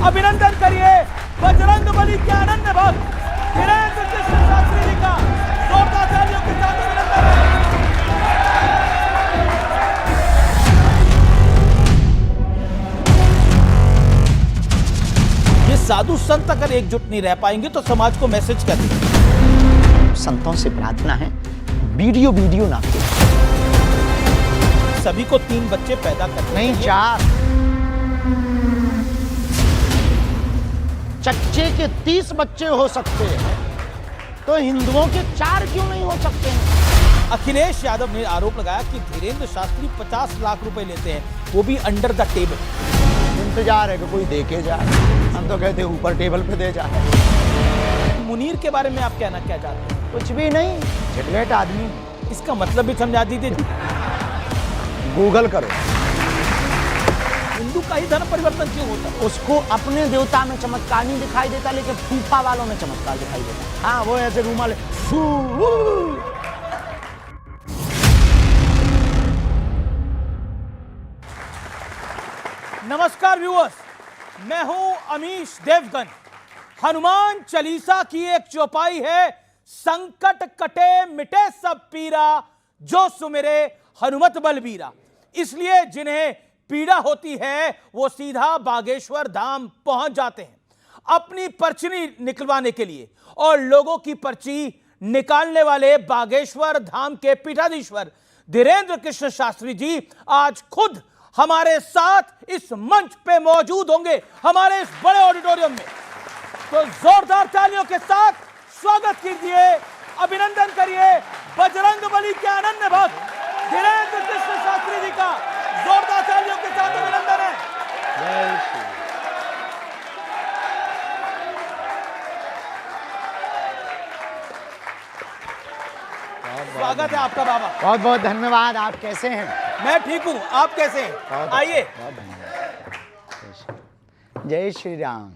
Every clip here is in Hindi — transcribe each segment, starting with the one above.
अभिनंदन करिए बजरंगबली के अनन्य भक्त धीरेन्द्र कृष्ण शास्त्री जी का। जोरदार तालियों के साथ अभिनंदन है। ये साधु संत अगर एकजुट नहीं रह पाएंगे तो समाज को मैसेज क्या देंगे? संतों से प्रार्थना है वीडियो ना करें। सभी को 3 बच्चे पैदा करने नहीं, 4। चच्चे के 30 बच्चे हो सकते हैं तो हिंदुओं के 4 क्यों नहीं हो सकते हैं? अखिलेश यादव ने आरोप लगाया कि धीरेन्द्र शास्त्री 50 लाख रुपए लेते हैं, वो भी अंडर द टेबल। इंतजार है कि कोई देके जाए। हम तो कहते हैं ऊपर टेबल पे दे जाए। मुनीर के बारे में आप कहना क्या चाहते हैं? कुछ भी नहीं, झटलेट आदमी। इसका मतलब भी समझा दीजिए। गूगल करो। हिंदू का ही धर्म परिवर्तन क्यों होता है? उसको अपने देवता में चमत्कार नहीं दिखाई देता, लेकिन फूफा वालों में चमत्कार दिखाई देता। हाँ, वो ऐसे रूमाल नमस्कार व्यूअर्स, मैं हूं अमीश देवगन। हनुमान चालीसा की एक चौपाई है, संकट कटे मिटे सब पीरा, जो सुमिरे हनुमत बलबीरा। इसलिए जिन्हें पीड़ा होती है वो सीधा बागेश्वर धाम पहुंच जाते हैं अपनी पर्ची निकलवाने के लिए। और लोगों की पर्ची निकालने वाले बागेश्वर धाम के पीठाधीश्वर धीरेन्द्र कृष्ण शास्त्री जी आज खुद हमारे साथ इस मंच पे मौजूद होंगे, हमारे इस बड़े ऑडिटोरियम में। तो जोरदार तालियों के साथ स्वागत कीजिए, अभिनंदन करिए बजरंगबली के अनन्य भक्त धीरेन्द्र कृष्ण शास्त्री जी का। जोरदार तालियों के साथ अभिनंदन है। स्वागत है आपका बाबा। बहुत बहुत धन्यवाद। आप कैसे हैं? मैं ठीक हूं, आप कैसे हैं? आइए। जय श्री राम।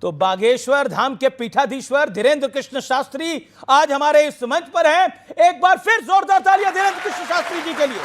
तो बागेश्वर धाम के पीठाधीश्वर धीरेन्द्र कृष्ण शास्त्री आज हमारे इस मंच पर हैं। एक बार फिर जोरदार तालियां धीरेन्द्र कृष्ण शास्त्री जी के लिए।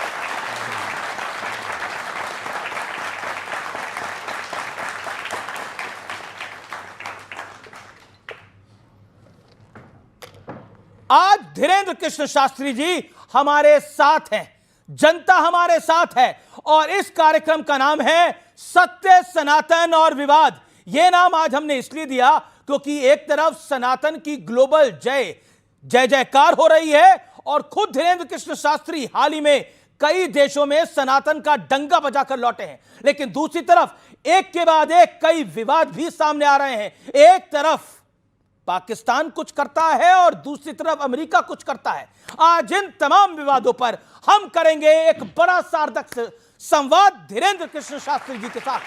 आज धीरेन्द्र कृष्ण शास्त्री जी हमारे साथ हैं, जनता हमारे साथ है, और इस कार्यक्रम का नाम है सत्य, सनातन और विवाद। यह नाम आज हमने इसलिए दिया क्योंकि एक तरफ सनातन की ग्लोबल जय जयकार हो रही है और खुद धीरेन्द्र कृष्ण शास्त्री हाल ही में कई देशों में सनातन का डंका बजाकर लौटे हैं, लेकिन दूसरी तरफ एक के बाद एक कई विवाद भी सामने आ रहे हैं। एक तरफ पाकिस्तान कुछ करता है और दूसरी तरफ अमेरिका कुछ करता है। आज इन तमाम विवादों पर हम करेंगे एक बड़ा सार्थक संवाद धीरेन्द्र कृष्ण शास्त्री जी के साथ।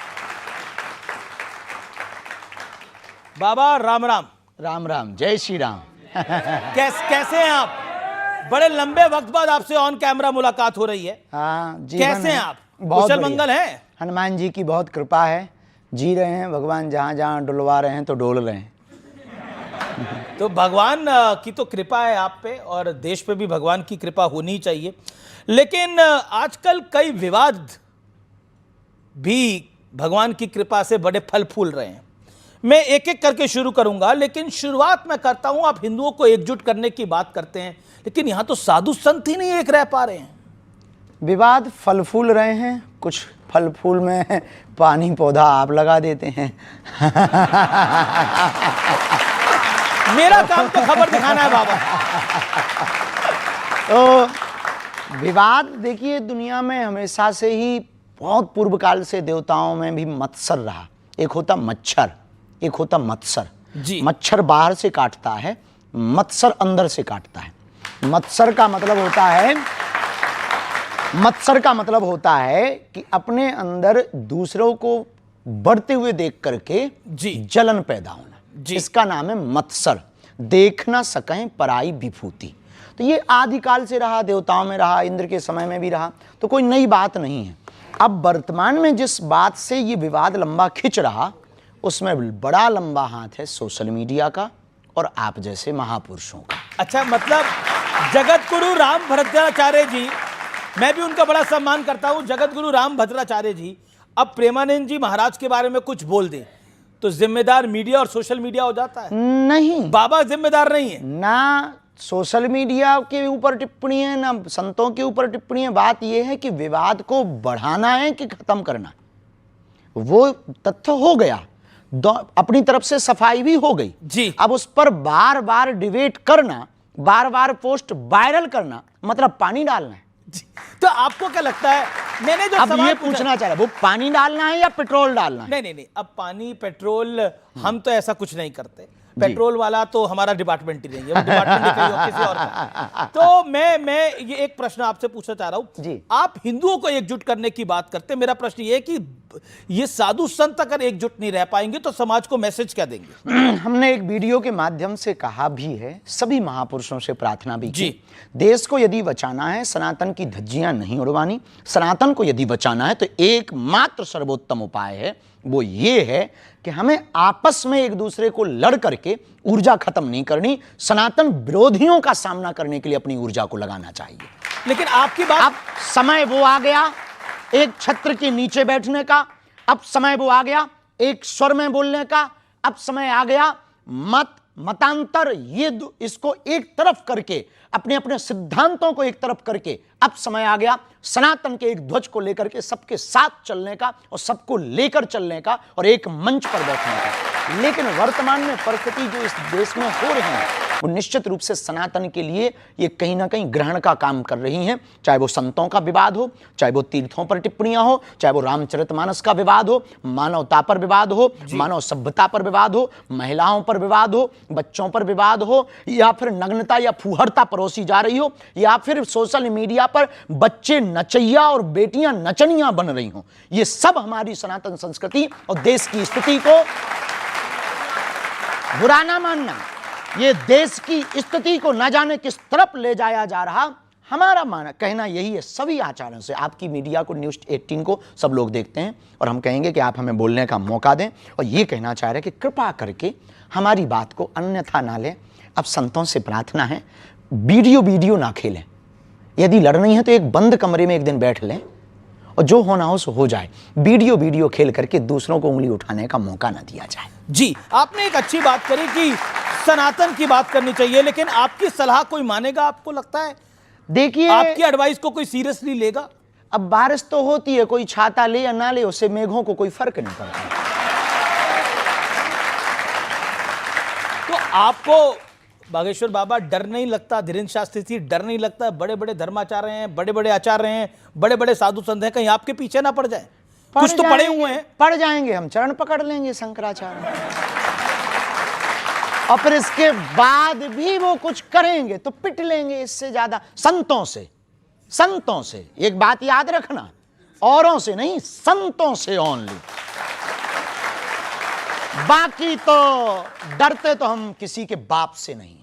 बाबा राम राम। राम राम, जय श्री राम। कैसे हैं आप? बड़े लंबे वक्त बाद आपसे ऑन कैमरा मुलाकात हो रही है। हाँ, कैसे हैं आप? कुशल मंगल हैं? हनुमान जी की बहुत कृपा है, जी रहे हैं। भगवान जहाँ जहाँ डुलवा रहे हैं तो डोल रहे हैं। तो भगवान की तो कृपा है आप पे, और देश पे भी भगवान की कृपा होनी चाहिए। लेकिन आजकल कई विवाद भी भगवान की कृपा से बड़े फल फूल रहे हैं। मैं एक एक करके शुरू करूंगा, लेकिन शुरुआत मैं करता हूं। आप हिंदुओं को एकजुट करने की बात करते हैं, लेकिन यहां तो साधु संत ही नहीं एक रह पा रहे हैं। विवाद फल फूल रहे हैं, कुछ फल फूल में पानी पौधा आप लगा देते हैं। मेरा काम तो खबर दिखाना है बाबा। तो विवाद देखिए, दुनिया में हमेशा से ही बहुत पूर्व काल से देवताओं में भी मत्सर रहा। एक होता मच्छर, एक होता मत्सर जी। मच्छर बाहर से काटता है, मत्सर अंदर से काटता है। मत्सर का मतलब होता है कि अपने अंदर दूसरों को बढ़ते हुए देख करके जी जलन पैदा होना, इसका नाम है मत्सर। देख ना सकें पराई विभूति। तो ये आदिकाल से रहा, देवताओं में रहा, इंद्र के समय में भी रहा, तो कोई नई बात नहीं है। अब वर्तमान में जिस बात से ये विवाद लंबा खिंच रहा, उसमें बड़ा लंबा हाथ है सोशल मीडिया का और आप जैसे महापुरुषों का। अच्छा, मतलब जगत गुरु राम भद्राचार्य जी, मैं भी उनका बड़ा सम्मान करता हूं। जगत गुरु राम भद्राचार्य जी अब प्रेमानंद जी महाराज के बारे में कुछ बोल दे तो जिम्मेदार मीडिया और सोशल मीडिया हो जाता है? नहीं, बाबा जिम्मेदार नहीं है ना सोशल मीडिया के ऊपर टिप्पणी है ना संतों के ऊपर टिप्पणी है। बात यह है कि विवाद को बढ़ाना है कि खत्म करना। वो तथ्य हो गया, अपनी तरफ से सफाई भी हो गई जी। अब उस पर बार बार डिबेट करना, बार बार पोस्ट वायरल करना, मतलब पानी डालना है। तो आपको क्या लगता है, मैंने जो अब सवाल ये पूछना चाह रहा है, वो पानी डालना है या पेट्रोल डालना है? नहीं, अब पानी पेट्रोल हम तो ऐसा कुछ नहीं करते। पेट्रोल वाला तो हमारा डिपार्टमेंट ही नहीं है, वो डिपार्टमेंट ही कहीं और किसी और का। तो मैं ये एक प्रश्न आपसे पूछना चाह रहा हूं जी। आप हिंदुओं को एकजुट करने की बात करते हैं, मेरा प्रश्न ये है कि ये साधु संत अगर एकजुट नहीं रह पाएंगे तो समाज को मैसेज क्या देंगे? हमने एक वीडियो के माध्यम से कहा भी है, सभी महापुरुषों से प्रार्थना भी की। जी। देश को यदि बचाना है, सनातन की धज्जियां नहीं उड़वानी, सनातन को यदि बचाना है तो एकमात्र सर्वोत्तम उपाय है, वो ये है कि हमें आपस में एक दूसरे को लड़ करके ऊर्जा खत्म नहीं करनी, सनातन विरोधियों का सामना करने के लिए अपनी ऊर्जा को लगाना चाहिए। लेकिन आपकी बात, अब समय वो आ गया एक छत्र के नीचे बैठने का, अब समय वो आ गया एक स्वर में बोलने का, अब समय आ गया मतांतर इसको एक तरफ करके, अपने अपने सिद्धांतों को एक तरफ करके, अब समय आ गया सनातन के एक ध्वज को लेकर के सबके साथ चलने का और सबको लेकर चलने का और एक मंच पर बैठने का। लेकिन वर्तमान में परिस्थिति जो इस देश में हो रही है वो निश्चित रूप से सनातन के लिए ये कहीं ना कहीं ग्रहण का काम कर रही हैं। चाहे वो संतों का विवाद हो, चाहे वो तीर्थों पर टिप्पणियां हो, चाहे वो रामचरितमानस का विवाद हो, मानवता पर विवाद हो, मानव सभ्यता पर विवाद हो, महिलाओं पर विवाद हो, बच्चों पर विवाद हो, या फिर नग्नता या फूहड़ता परोसी जा रही हो, या फिर सोशल मीडिया पर बच्चे नचैया और बेटियां नचनियां बन रही हो। ये सब हमारी सनातन संस्कृति और देश की स्थिति को बुरा ना मानना, ये देश की स्थिति को न जाने किस तरफ ले जाया जा रहा। हमारा कहना यही है सभी आचार्यों से, आपकी मीडिया को, न्यूज़ 18 को सब लोग देखते हैं और हम कहेंगे कि आप हमें बोलने का मौका दें और ये कहना चाह रहे हैं कि कृपा करके हमारी बात को अन्यथा ना लें। अब संतों से प्रार्थना है, वीडियो ना खेलें, यदि लड़नी है तो एक बंद कमरे में एक दिन बैठ लें और जो होना हो सो हो जाए। वीडियो खेल करके दूसरों को उंगली उठाने का मौका ना दिया जाए। जी, आपने एक अच्छी बात करी कि सनातन की बात करनी चाहिए, लेकिन आपकी सलाह कोई मानेगा? आपको लगता है देखिए आपकी एडवाइस को कोई सीरियसली लेगा? अब बारिश तो होती है, कोई छाता ले या ना ले उससे मेघों को कोई फर्क नहीं पड़ता। तो आपको बागेश्वर बाबा डर नहीं लगता, धीरेन्द्र शास्त्री जी डर नहीं लगता, बड़े बड़े धर्माचार्य हैं, बड़े बड़े आचार्य हैं, बड़े बड़े साधु संत हैं, कहीं आपके पीछे ना पड़ जाए? कुछ तो पड़े हुए हैं। पड़ जाएंगे, हम चरण पकड़ लेंगे शंकराचार्य, और फिर इसके बाद भी वो कुछ करेंगे तो पिट लेंगे। इससे ज्यादा संतों से एक बात याद रखना, औरों से नहीं, संतों से ओनली। बाकी तो डरते तो हम किसी के बाप से नहीं है।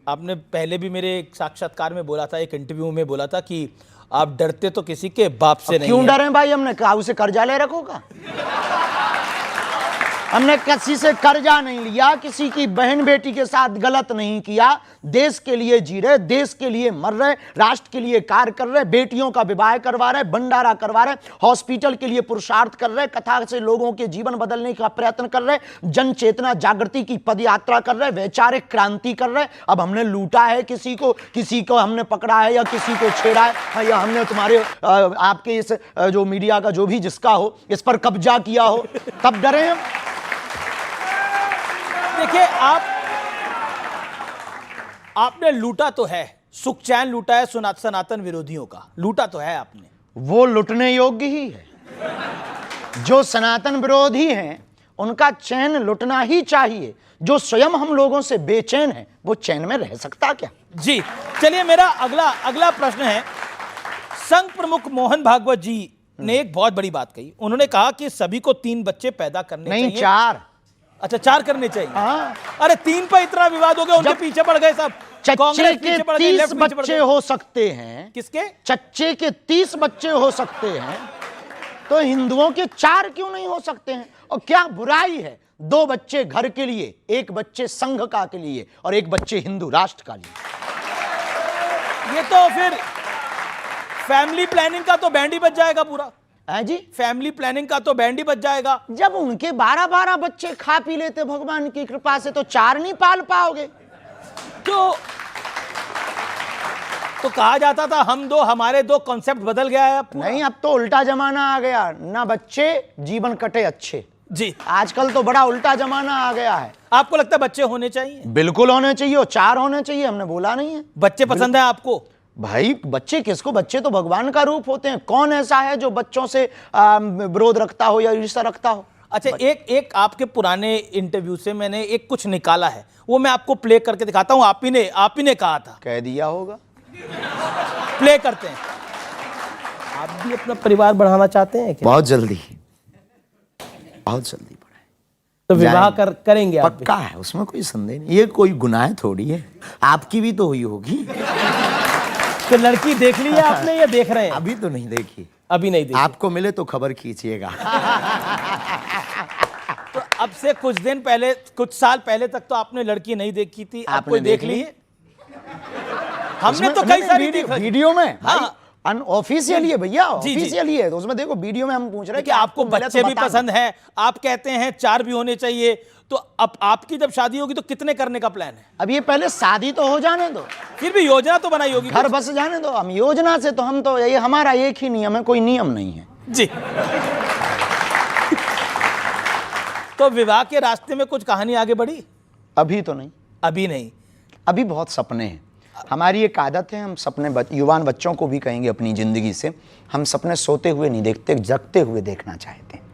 आपने पहले भी मेरे एक साक्षात्कार में बोला था, एक इंटरव्यू में बोला था कि आप डरते तो किसी के बाप से नहीं। क्यों डरे भाई? हमने कहा उसे कर्जा ले रखोगा? हमने किसी से कर्जा नहीं लिया, किसी की बहन बेटी के साथ गलत नहीं किया। देश के लिए जी रहे, देश के लिए मर रहे, राष्ट्र के लिए कार्य कर रहे, बेटियों का विवाह करवा रहे, भंडारा करवा रहे, हॉस्पिटल के लिए पुरुषार्थ कर रहे, कथा से लोगों के जीवन बदलने का प्रयत्न कर रहे, जन चेतना जागृति की पदयात्रा कर रहे, वैचारिक क्रांति कर रहे। अब हमने लूटा है किसी को हमने पकड़ा है या किसी को छेड़ा है या हमने तुम्हारे आपके इस जो मीडिया का जो भी जिसका हो इस पर कब्जा किया हो, तब डरे हम? देखिए, आपने लूटा तो है, सुख चैन लूटा है सनातन विरोधियों का, लूटा तो है आपने। वो लुटने योग्य ही है। जो सनातन विरोधी हैं उनका चैन लुटना ही चाहिए। जो स्वयं हम लोगों से बेचैन है वो चैन में रह सकता क्या? जी, चलिए मेरा अगला प्रश्न है। संघ प्रमुख मोहन भागवत जी ने एक बहुत बड़ी बात कही। उन्होंने कहा कि सभी को 3 बच्चे पैदा करने चाहिए। नहीं, 4। अच्छा, 4 करने चाहिए। हाँ। अरे 3 पर इतना विवाद हो गया, उनके पीछे पड़ गए सब। चच्चे के 30 बच्चे हो सकते हैं। किसके? चच्चे के 30 बच्चे हो सकते हैं, तो हिंदुओं के 4 क्यों नहीं हो सकते हैं? और क्या बुराई है? 2 बच्चे घर के लिए, 1 बच्चे संघ का के लिए और 1 बच्चे हिंदू राष्ट्र का लिए। ये तो फिर फैमिली प्लानिंग का तो बैंड ही बच जाएगा पूरा है जी, फैमिली प्लानिंग का तो बैंड ही बच जाएगा। जब उनके 12-12 बच्चे खा पी लेते भगवान की कृपा से, तो 4 नहीं पाल पाओगे। तो कहा जाता था हम 2 हमारे 2 कॉन्सेप्ट बदल गया है अब। नहीं, अब तो उल्टा जमाना आ गया, ना बच्चे जीवन कटे अच्छे। जी, आजकल तो बड़ा उल्टा जमाना आ गया है। आपको लगता है बच्चे होने चाहिए? बिल्कुल होने चाहिए, और 4 होने चाहिए, हमने बोला नहीं है। बच्चे पसंद है आपको? भाई बच्चे किसको, बच्चे तो भगवान का रूप होते हैं। कौन ऐसा है जो बच्चों से विरोध रखता हो या ईर्ष्या रखता हो। अच्छा, एक आपके पुराने इंटरव्यू से मैंने एक कुछ निकाला है, वो मैं आपको प्ले करके दिखाता हूं। आप ही ने कहा था, कह दिया होगा। प्ले करते हैं। आप भी अपना परिवार बढ़ाना चाहते हैं क्या? बहुत जल्दी बढ़ाए तो विवाह करेंगे आप? पक्का है, उसमें कोई संदेह नहीं। ये कोई गुनाह थोड़ी है, आपकी भी तो हुई होगी। तो लड़की देख ली है आपने या देख रहे हैं? अभी तो नहीं देखी। अभी नहीं देखी। आपको मिले तो खबर खींचिएगा। तो अब से कुछ साल पहले तक तो आपने लड़की नहीं देखी थी, आपने देख ली है? हमने तो कई सारी वीडियो में। हाँ, अनऑफिशियली है भैया, ऑफिशियली है। तो उसमें देखो, वीडियो में हम पूछ रहे हैं कि आपको बच्चे भी पसंद है, आप कहते हैं 4 भी होने चाहिए। तो अब आपकी जब शादी होगी तो कितने करने का प्लान है? अब ये पहले शादी तो हो जाने दो, फिर भी योजना तो बनाई होगी। घर बस जाने दो। हम योजना से तो हम तो ये हमारा एक ही नियम है, कोई नियम नहीं है जी। तो विवाह के रास्ते में कुछ कहानी आगे बढ़ी? अभी तो नहीं। अभी नहीं। अभी बहुत सपने हैं। हमारी एक आदत है, हम सपने युवान बच्चों को भी कहेंगे अपनी जिंदगी से, हम सपने सोते हुए नहीं देखते, जगते हुए देखना चाहते हैं।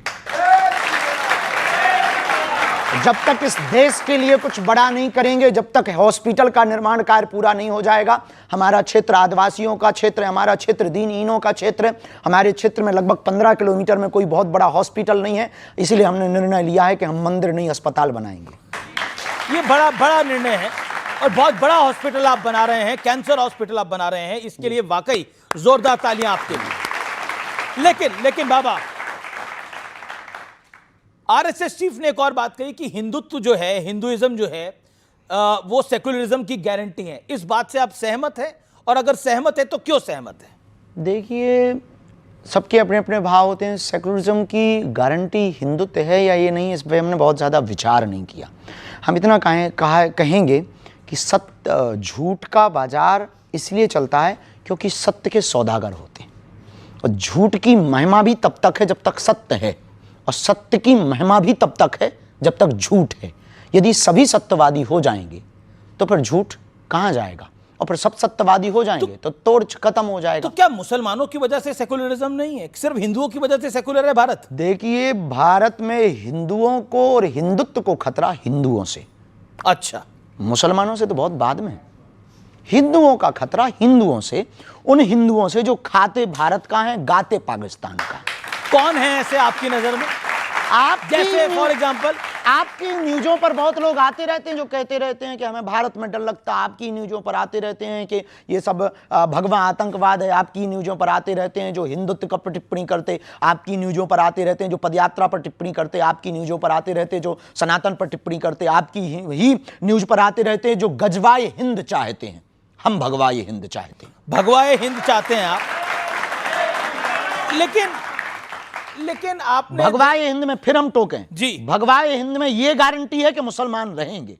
जब तक इस देश के लिए कुछ बड़ा नहीं करेंगे, जब तक हॉस्पिटल का निर्माण कार्य पूरा नहीं हो जाएगा, हमारा क्षेत्र आदिवासियों का क्षेत्र है, हमारा क्षेत्र दीनहीनों का क्षेत्र है, हमारे क्षेत्र में लगभग 15 किलोमीटर में कोई बहुत बड़ा हॉस्पिटल नहीं है, इसलिए हमने निर्णय लिया है कि हम मंदिर नहीं अस्पताल बनाएंगे। ये बड़ा निर्णय है और बहुत बड़ा हॉस्पिटल आप बना रहे हैं, कैंसर हॉस्पिटल आप बना रहे हैं, इसके लिए वाकई जोरदार तालियां आपके लिए। लेकिन बाबा, आरएसएस चीफ ने एक और बात कही कि हिंदुत्व जो है, हिंदुइज्म जो है, वो सेकुलरिज्म की गारंटी है। इस बात से आप सहमत हैं? और अगर सहमत है तो क्यों सहमत है? देखिए, सबके अपने अपने भाव होते हैं। सेकुलरिज्म की गारंटी हिंदुत्व है या ये नहीं, इस पर हमने बहुत ज़्यादा विचार नहीं किया। हम इतना कहेंगे कि सत्य, झूठ का बाजार इसलिए चलता है क्योंकि सत्य के सौदागर होते हैं, और झूठ की महिमा भी तब तक है जब तक सत्य है, और सत्य की महिमा भी तब तक है जब तक झूठ है। यदि सभी सत्यवादी हो जाएंगे तो फिर झूठ कहाँ जाएगा, और फिर सब सत्यवादी हो जाएंगे तो तोड़ खत्म हो जाएगा। तो क्या मुसलमानों की वजह से सेकुलरिज्म नहीं है, सिर्फ हिंदुओं की वजह से सेकुलर है भारत? देखिए, भारत में हिंदुओं को और हिंदुत्व को खतरा हिंदुओं से। अच्छा, मुसलमानों से तो बहुत बाद में। हिंदुओं का खतरा हिंदुओं से, उन हिंदुओं से जो खाते भारत का है, गाते पाकिस्तान का। कौन है ऐसे आपकी नजर में? आप जैसे फॉर एग्जांपल, आपकी न्यूज़ों पर बहुत लोग आते रहते हैं जो कहते रहते हैं कि हमें भारत में डर लगता है। आपकी न्यूज़ों पर आते रहते हैं कि ये सब भगवा आतंकवाद है। आपकी न्यूज़ों पर आते रहते हैं जो हिंदुत्व पर टिप्पणी करते। आपकी न्यूज़ों पर आते रहते हैं जो पदयात्रा पर टिप्पणी करते। आपकी न्यूज़ों पर आते रहते हैं जो सनातन पर टिप्पणी करते। आपकी ही न्यूज़ पर आते रहते हैं जो गजवाए हिंद चाहते हैं। हम भगवाए हिंद चाहते हैं। भगवाए हिंद चाहते हैं आप, लेकिन आपने भगवाए हिंद में फिर हम टोकें जी। भगवाए हिंद में यह गारंटी है कि मुसलमान रहेंगे।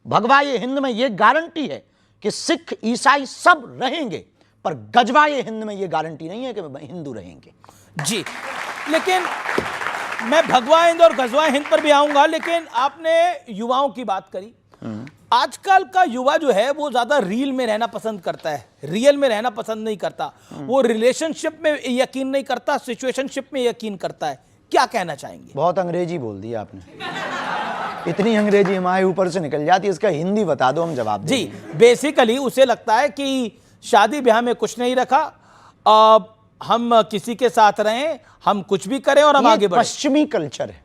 भगवाए हिंद में यह गारंटी है कि सिख ईसाई सब रहेंगे, पर गजवाए हिंद में यह गारंटी नहीं है कि हिंदू रहेंगे जी। लेकिन मैं भगवा हिंद और गजवा हिंद पर भी आऊंगा, लेकिन आपने युवाओं की बात करी। आजकल का युवा जो है वो ज्यादा रील में रहना पसंद करता है, रियल में रहना पसंद नहीं करता। वो रिलेशनशिप में यकीन नहीं करता, सिचुएशनशिप में यकीन करता है। क्या कहना चाहेंगे? बहुत अंग्रेजी बोल दी आपने। इतनी अंग्रेजी हमारे ऊपर से निकल जाती है, इसका हिंदी बता दो, हम जवाब दें। जी, बेसिकली उसे लगता है कि शादी ब्याह में कुछ नहीं रखा, हम किसी के साथ रहें, हम कुछ भी करें और हम आगे बढ़ें। पश्चिमी कल्चर है,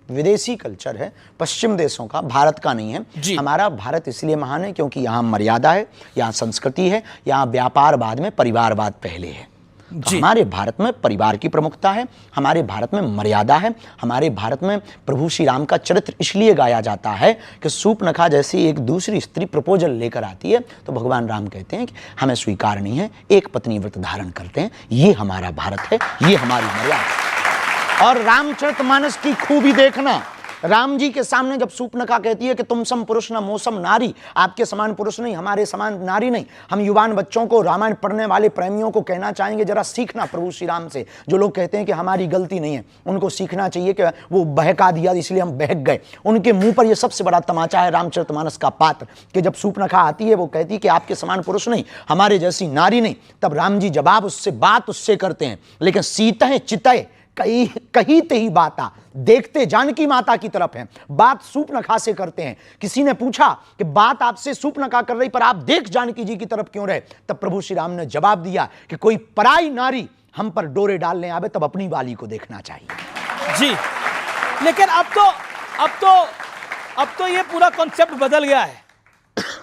विदेशी कल्चर है, पश्चिम देशों का, भारत का नहीं है। हमारा भारत इसलिए महान है क्योंकि यहाँ मर्यादा है, यहाँ संस्कृति है, यहाँ व्यापारवाद में परिवारवाद पहले है। तो हमारे भारत में परिवार की प्रमुखता है, हमारे भारत में मर्यादा है, हमारे भारत में प्रभु श्री राम का चरित्र इसलिए गाया जाता है कि सूर्पनखा जैसी एक दूसरी स्त्री प्रपोजल लेकर आती है तो भगवान राम कहते हैं कि हमें स्वीकार नहीं है, एक पत्नी व्रत धारण करते हैं, ये हमारा भारत है, ये हमारी मर्यादा है। और रामचरितमानस की खूबी देखना, राम जी के सामने जब सूर्पनखा कहती है कि तुम सम पुरुष न मोसम नारी, आपके समान पुरुष नहीं, हमारे समान नारी नहीं, हम युवान बच्चों को, रामायण पढ़ने वाले प्रेमियों को कहना चाहेंगे जरा सीखना प्रभु श्री राम से। जो लोग कहते हैं कि हमारी गलती नहीं है, उनको सीखना चाहिए कि वो बहका दिया इसलिए हम बहक गए। उनके मुंह पर यह सबसे बड़ा तमाचा है रामचरितमानस का पात्र कि जब सूर्पनखा आती है वो कहती है कि आपके समान पुरुष नहीं, हमारे जैसी नारी नहीं, तब राम जी जवाब उससे बात उससे करते हैं, लेकिन सीतह चितय कही ते ही बाता, देखते जानकी माता की तरफ है, बात सूर्पनखा से करते हैं। किसी ने पूछा कि बात आपसे सूर्पनखा कर रही पर आप देख जानकी जी की तरफ क्यों रहे, तब प्रभु श्री राम ने जवाब दिया कि कोई पराई नारी हम पर डोरे डालने आवे तब अपनी वाली को देखना चाहिए। जी, लेकिन अब तो ये पूरा कॉन्सेप्ट बदल गया है,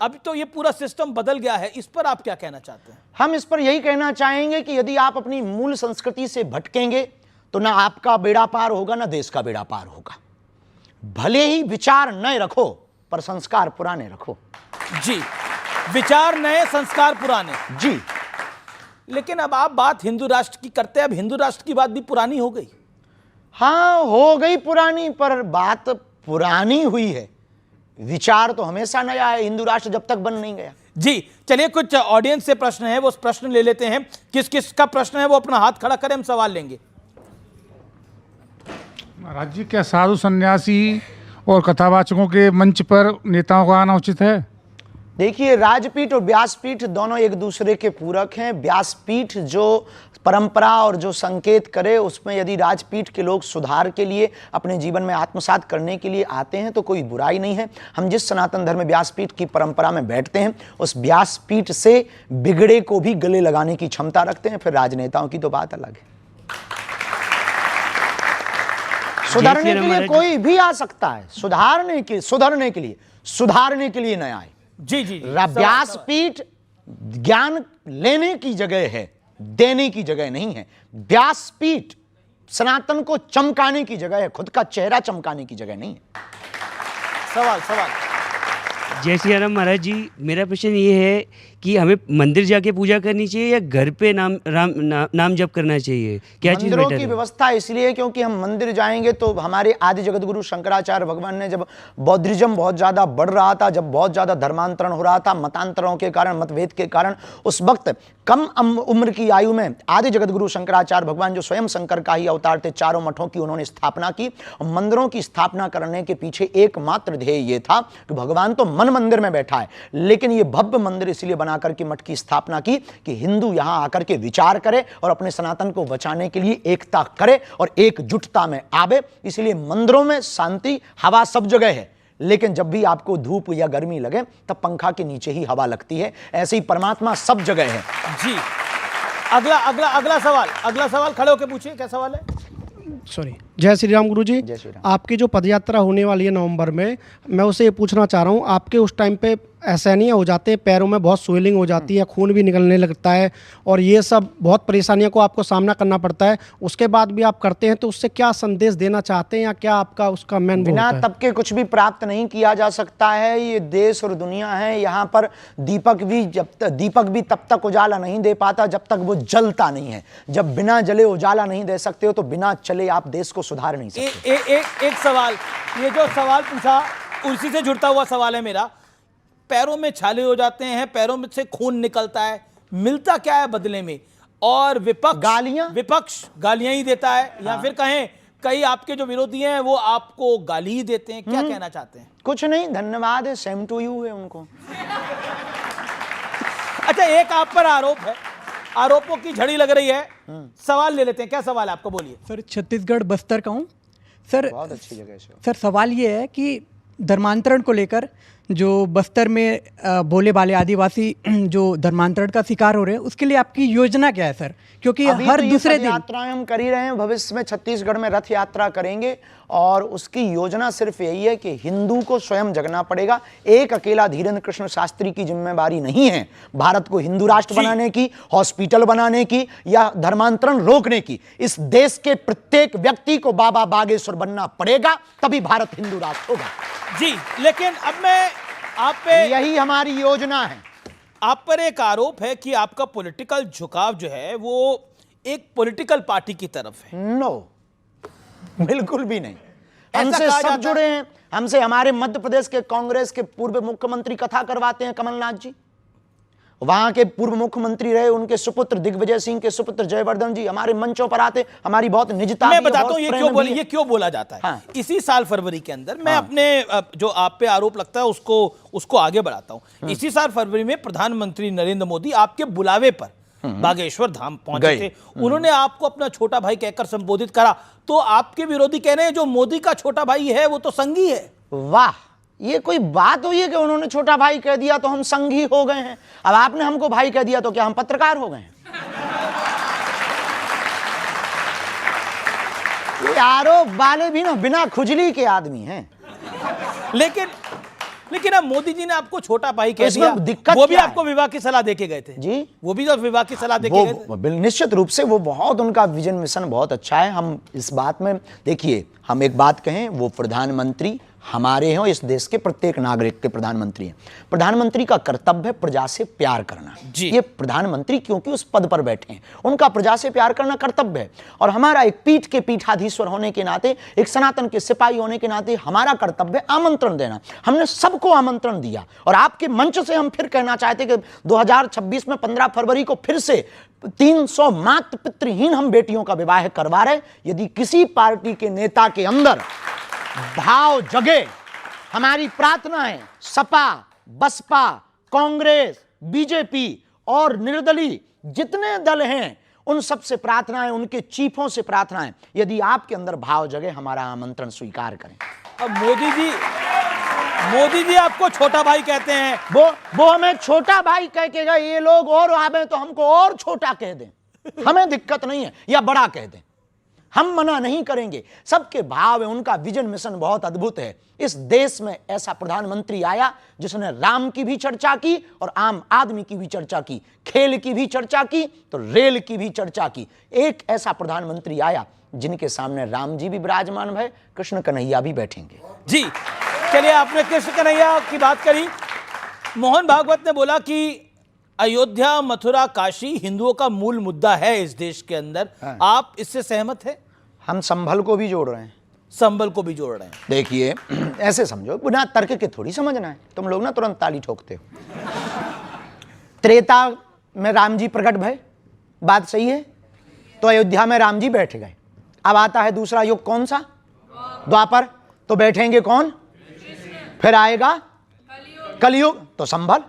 अब तो ये पूरा सिस्टम बदल गया है, इस पर आप क्या कहना चाहते हैं? हम इस पर यही कहना चाहेंगे कि यदि आप अपनी मूल संस्कृति से भटकेंगे तो ना आपका बेड़ा पार होगा ना देश का बेड़ा पार होगा। भले ही विचार नए रखो पर संस्कार पुराने रखो। जी, विचार नए संस्कार पुराने। जी, लेकिन अब आप बात हिंदू राष्ट्र की करते हैं, अब हिंदू राष्ट्र की बात भी पुरानी हो गई। हाँ हो गई पुरानी, पर बात पुरानी हुई है, विचार तो हमेशा नया है, हिंदू राष्ट्र जब तक बन नहीं गया। जी, चलिए कुछ ऑडियंस से प्रश्न है, वो प्रश्न ले लेते हैं। किस किस का प्रश्न है वो अपना हाथ खड़ा करें, हम सवाल लेंगे। महाराज जी, क्या साधु सन्यासी और कथावाचकों के मंच पर नेताओं का आना उचित है? देखिए, राजपीठ और व्यासपीठ दोनों एक दूसरे के पूरक हैं। व्यासपीठ जो परंपरा और जो संकेत करे, उसमें यदि राजपीठ के लोग सुधार के लिए अपने जीवन में आत्मसात करने के लिए आते हैं तो कोई बुराई नहीं है। हम जिस सनातन धर्म व्यासपीठ की परंपरा में बैठते हैं उस व्यासपीठ से बिगड़े को भी गले लगाने की क्षमता रखते हैं। फिर राजनेताओं की तो बात अलग है। सुधारने के लिए कोई भी आ सकता है, सुधारने के लिए नया है। जी जी, व्यासपीठ ज्ञान लेने की जगह है, देने की जगह नहीं है। व्यासपीठ सनातन को चमकाने की जगह है, खुद का चेहरा चमकाने की जगह नहीं है। सवाल जय श्री राम महाराज जी, मेरा प्रश्न ये है कि हमें मंदिर जाके पूजा करनी चाहिए या घर पे नाम जप करना चाहिए? क्या चीज़ मंदिरों बेटर की है? व्यवस्था इसलिए क्योंकि हम मंदिर जाएंगे तो हमारे आदि जगत गुरु शंकराचार्य भगवान ने जब बौद्धिज्म बहुत ज़्यादा बढ़ रहा था, जब बहुत ज़्यादा धर्मांतरण हो रहा था, मतांतरों के कारण, मतभेद के कारण, उस वक्त कम उम्र की आयु में आदि जगत गुरु शंकराचार्य भगवान जो स्वयं शंकर का ही अवतार थे, चारों मठों की उन्होंने स्थापना की। मंदिरों की स्थापना करने के पीछे एकमात्र ध्येय ये था कि भगवान तो मन मंदिर में बैठा है, लेकिन ये भव्य मंदिर इसलिए बनाकर के मठ की स्थापना की कि हिंदू यहां आकर के विचार करे और अपने सनातन को बचाने के लिए एकता करे और एकजुटता में आवे। इसलिए मंदिरों में शांति हवा सब जगह है, लेकिन जब भी आपको धूप या गर्मी लगे तब पंखा के नीचे ही हवा लगती है। ऐसे ही परमात्मा सब जगह है। जी, अगला सवाल खड़े होकर पूछिए, क्या सवाल है? सॉरी, जय श्री राम गुरु जी। जय श्री राम। आपकी जो पदयात्रा होने वाली है नवंबर में, मैं उसे ये पूछना चाह रहा हूँ, आपके उस टाइम पे असहनीय हो जाते हैं, पैरों में बहुत स्वेलिंग हो जाती है, खून भी निकलने लगता है और ये सब बहुत परेशानियों को आपको सामना करना पड़ता है, उसके बाद भी आप करते हैं, तो उससे क्या संदेश देना चाहते हैं या क्या आपका उसका मेन बिना तप के कुछ भी प्राप्त नहीं किया जा सकता है। ये देश और दुनिया है, यहाँ पर दीपक भी तब तक उजाला नहीं दे पाता जब तक वो जलता नहीं है। जब बिना जले उजाला नहीं दे सकते हो तो बिना चले आप देश को सुधार नहीं सकते। एक सवाल, ये जो सवाल पूछा उसी से जुड़ता हुआ सवाल है मेरा। पैरों में छाले हो जाते हैं, पैरों में से खून निकलता है, मिलता क्या है बदले में? और विपक्ष गालियां ही देता है, या फिर कहें कई आपके जो विरोधी हैं वो आपको गाली ही देते हैं। क्या कहना चाहते हैं? कुछ नहीं, धन्यवाद है, सेम टू यू है उनको। अच्छा, एक आप पर आरोप है, आरोपों की झड़ी लग रही है, सवाल ले लेते हैं। क्या सवाल है आपको, बोलिए। सर, छत्तीसगढ़ बस्तर का हूँ सर। बहुत अच्छी जगह है सर, सवाल ये है कि धर्मांतरण को लेकर जो बस्तर में भोले भाले आदिवासी जो धर्मांतरण का शिकार हो रहे हैं, उसके लिए आपकी योजना क्या है सर? क्योंकि अभी हर तो ये दूसरे पद दिन यात्राएं हम कर ही रहे हैं। भविष्य में छत्तीसगढ़ में रथ यात्रा करेंगे और उसकी योजना सिर्फ यही है कि हिंदू को स्वयं जगना पड़ेगा। एक अकेला धीरेन्द्र कृष्ण शास्त्री की जिम्मेवारी नहीं है भारत को हिंदू राष्ट्र बनाने की, हॉस्पिटल बनाने की या धर्मांतरण रोकने की। इस देश के प्रत्येक व्यक्ति को बाबा बागेश्वर बनना पड़ेगा, तभी भारत हिंदू राष्ट्र होगा जी। लेकिन अब मैं आप पे, यही हमारी योजना है। आप पर एक आरोप है कि आपका पॉलिटिकल झुकाव जो है वो एक पॉलिटिकल पार्टी की तरफ है। नो, बिल्कुल भी नहीं। ऐसा हमसे कहा सब जाता जुड़े हैं। हमसे हमारे मध्य प्रदेश के कांग्रेस के पूर्व मुख्यमंत्री कथा करवाते हैं, कमलनाथ जी। वहां के पूर्व मुख्यमंत्री रहे, उनके सुपुत्र दिग्विजय सिंह के सुपुत्र जयवर्धन जी हमारे मंचों पर आते। हमारी बहुत निजता मैं भी है, बताता बहुत हूं प्रेम भी है। ये क्यों बोला जाता है। हाँ। इसी साल फरवरी के अंदर मैं अपने जो आप पे आरोप लगता है उसको आगे बढ़ाता हूं। इसी साल फरवरी में प्रधानमंत्री नरेंद्र मोदी आपके बुलावे पर बागेश्वर धाम पहुंचे थे। उन्होंने आपको अपना छोटा भाई कहकर संबोधित करा, तो आपके विरोधी कह रहे हैं जो मोदी का छोटा भाई है वो तो संघी है। वाह, ये कोई बात हुई है कि उन्होंने छोटा भाई कह दिया तो हम संघी हो गए हैं? अब आपने हमको भाई कह दिया तो क्या हम पत्रकार हो गए हैं? ये आरोप वाले भी ना बिना खुजली के आदमी हैं। लेकिन अब मोदी जी ने आपको छोटा भाई कह इसमें दिया, दिक्कत वो भी क्या है? आपको विवाह की सलाह देके गए थे जी, वो भी तो विवाह की सलाह देके गए थे। निश्चित रूप से वो बहुत, उनका विजन मिशन बहुत अच्छा है। हम इस बात में देखिए, हम एक बात कहें, वो प्रधानमंत्री हमारे हैं और इस देश के प्रत्येक नागरिक के प्रधानमंत्री हैं। प्रधानमंत्री का कर्तव्य है प्रजा से प्यार करना जी। ये प्रधानमंत्री क्योंकि उस पद पर बैठे हैं, उनका प्रजा से प्यार करना कर्तव्य है। और हमारा एक पीठ के पीठाधीश्वर होने के नाते, एक सनातन के सिपाही होने के नाते हमारा कर्तव्य आमंत्रण देना। हमने सबको आमंत्रण दिया और आपके मंच से हम फिर कहना चाहते कि 2026 में 15 फरवरी को फिर से 300 मातृ पितृहीन हम बेटियों का विवाह करवा रहे। यदि किसी पार्टी के नेता के अंदर भाव जगे, हमारी प्रार्थना है सपा, बसपा, कांग्रेस, बीजेपी और निर्दलीय जितने दल हैं उन सब से प्रार्थना है, उनके चीफों से प्रार्थना है, यदि आपके अंदर भाव जगे हमारा आमंत्रण स्वीकार करें। अब मोदी जी आपको छोटा भाई कहते हैं। वो हमें छोटा भाई कह के गए, ये लोग और आवे तो हमको और छोटा कह दें, हमें दिक्कत नहीं है, या बड़ा कह दें, हम मना नहीं करेंगे। सबके भाव है, उनका विजन मिशन बहुत अद्भुत है। इस देश में ऐसा प्रधानमंत्री आया जिसने राम की भी चर्चा की और आम आदमी की भी चर्चा की, खेल की भी चर्चा की तो रेल की भी चर्चा की। एक ऐसा प्रधानमंत्री आया जिनके सामने राम जी भी विराजमान है, कृष्ण कन्हैया भी बैठेंगे। जी चलिए, आपने कृष्ण कन्हैया की बात करी। मोहन भागवत ने बोला कि अयोध्या, मथुरा, काशी हिंदुओं का मूल मुद्दा है इस देश के अंदर। आप इससे सहमत हैं? हम संभल को भी जोड़ रहे हैं, संभल को भी जोड़ रहे हैं। देखिए, ऐसे समझो, बिना तर्क के थोड़ी समझना है। तुम लोग ना तुरंत ताली ठोकते हो। त्रेता में राम जी प्रकट भय, बात सही है, तो अयोध्या में राम जी बैठ गए। अब आता है दूसरा युग, कौन सा? द्वापर, तो बैठेंगे कौन? फिर आएगा कलयुग, तो संभल।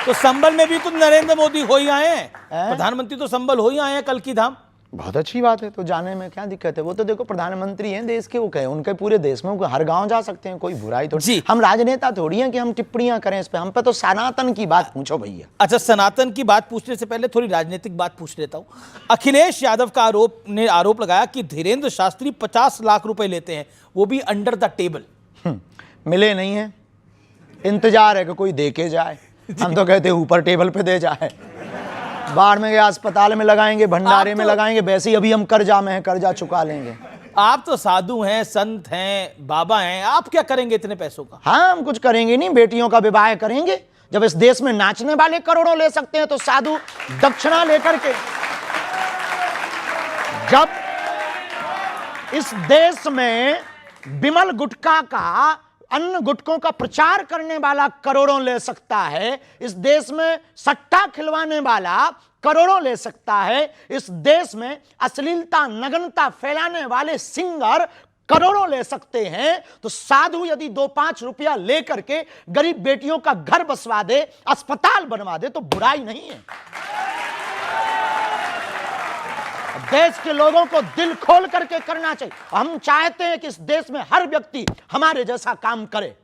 तो संभल में भी तो नरेंद्र मोदी हो ही आए हैं, प्रधानमंत्री तो संभल हो ही आए हैं, कल की धाम। बहुत अच्छी बात है, तो जाने में क्या दिक्कत है? वो तो देखो प्रधानमंत्री हैं देश के, वो कहे उनके पूरे देश में, वो हर गांव जा सकते हैं, कोई बुराई तो जी। हम राजनेता थोड़ी हैं कि हम टिप्पणियां करें इस पे। हम पे तो सनातन की बात पूछो भैया। अच्छा, सनातन की बात पूछने से पहले थोड़ी राजनीतिक बात पूछ लेता हूं। अखिलेश यादव का आरोप लगाया कि धीरेन्द्र शास्त्री 50 लाख रुपए लेते हैं, वो भी अंडर द टेबल। मिले नहीं है, इंतजार है कि कोई दे के जाए। हम तो कहते हैं ऊपर टेबल पे दे जाए, बाढ़ में गए अस्पताल में लगाएंगे, भंडारे में लगाएंगे, वैसे ही अभी हम कर्जा में हैं, कर्जा चुका लेंगे। आप तो साधु हैं, संत हैं, बाबा हैं, आप क्या करेंगे इतने पैसों का? हाँ, हम कुछ करेंगे नहीं, बेटियों का विवाह करेंगे। जब इस देश में नाचने वाले करोड़ों ले सकते हैं तो साधु दक्षिणा लेकर के, जब इस देश में विमल गुटखा का, अन्य गुटकों का प्रचार करने वाला करोड़ों ले सकता है, इस देश में सट्टा खिलवाने वाला करोड़ों ले सकता है, इस देश में अश्लीलता, नग्नता फैलाने वाले सिंगर करोड़ों ले सकते हैं, तो साधु यदि 2-5 रुपया लेकर के गरीब बेटियों का घर बसवा दे, अस्पताल बनवा दे, तो बुराई नहीं है। देश के लोगों को दिल खोल करके करना चाहिए। हम चाहते हैं कि इस देश में हर व्यक्ति हमारे जैसा काम करे।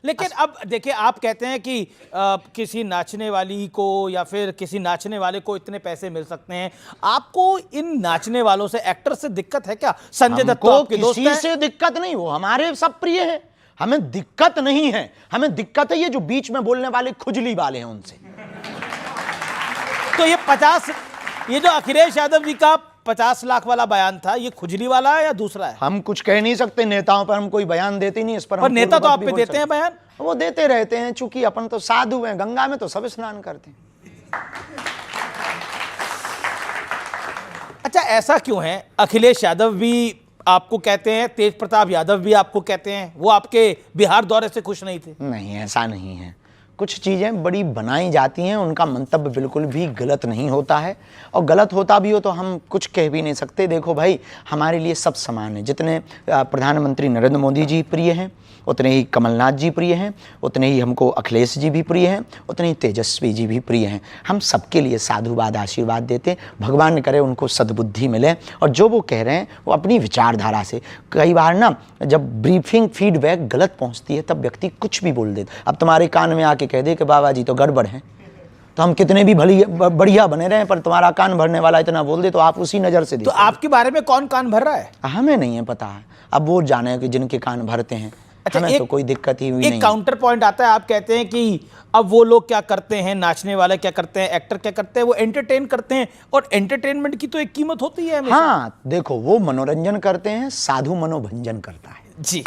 लेकिन अब देखिए, आप कहते हैं कि किसी नाचने वाली को या फिर किसी नाचने वाले को इतने पैसे मिल सकते हैं। आपको इन नाचने वालों से, एक्टर से दिक्कत है क्या? संजय दत्त तो हमको आपके दोस्त किसी हैं। से दिक्कत नहीं, वो हमारे सब प्रिय है, हमें दिक्कत नहीं है। हमें दिक्कत है ये जो बीच में बोलने वाले खुजली वाले हैं उनसे। तो ये जो अखिलेश यादव जी का 50 लाख वाला बयान था, ये खुजली वाला है या दूसरा है? हम कुछ कह नहीं सकते, नेताओं पर हम कोई बयान देते नहीं, इस पर पर हम नेता तो पूर्ववत आप भी पे बोल देते हैं सकते। बयान। वो देते रहते हैं, चूंकि अपन तो साधु हैं, गंगा में तो सब स्नान करते हैं। अच्छा, ऐसा क्यों है? अखिलेश यादव भी आपको कहते हैं, तेज प्रताप यादव भी आपको कहते हैं, वो आपके बिहार दौरे से खुश नहीं थे। नहीं, ऐसा नहीं है। कुछ चीज़ें बड़ी बनाई जाती हैं, उनका मंतव्य बिल्कुल भी गलत नहीं होता है, और गलत होता भी हो तो हम कुछ कह भी नहीं सकते। देखो भाई, हमारे लिए सब समान है। जितने प्रधानमंत्री नरेंद्र मोदी जी प्रिय हैं, उतने ही कमलनाथ जी प्रिय हैं, उतने ही हमको अखिलेश जी भी प्रिय हैं, उतने ही तेजस्वी जी भी प्रिय हैं। हम सबके लिए साधुवाद आशीर्वाद देते हैं। भगवान करे उनको सद्बुद्धि मिले, और जो वो कह रहे हैं वो अपनी विचारधारा से। कई बार ना जब ब्रीफिंग फीडबैक गलत पहुंचती है तब व्यक्ति कुछ भी बोल देता। अब तुम्हारे कान में आके कह दे कि बाबा जी तो गड़बड़ हैं, तो हम कितने भी बढ़िया बने रहे, पर तुम्हारा कान भरने वाला इतना बोल दे तो आप उसी नज़र से तो देखो। आपके बारे में कौन कान भर रहा है? हमें नहीं है पता है, अब वो जाने कि जिनके कान भरते हैं। अच्छा, हमें तो कोई दिक्कत ही हुई नहीं। एक काउंटर पॉइंट आता है, आप कहते हैं कि अब वो लोग क्या करते हैं, नाचने वाले क्या करते हैं, एक्टर क्या करते हैं, वो एंटरटेन करते हैं, और एंटरटेनमेंट की तो एक कीमत होती है हमेशा। हाँ, देखो, वो मनोरंजन करते हैं, साधु मनोभंजन करता है। जी,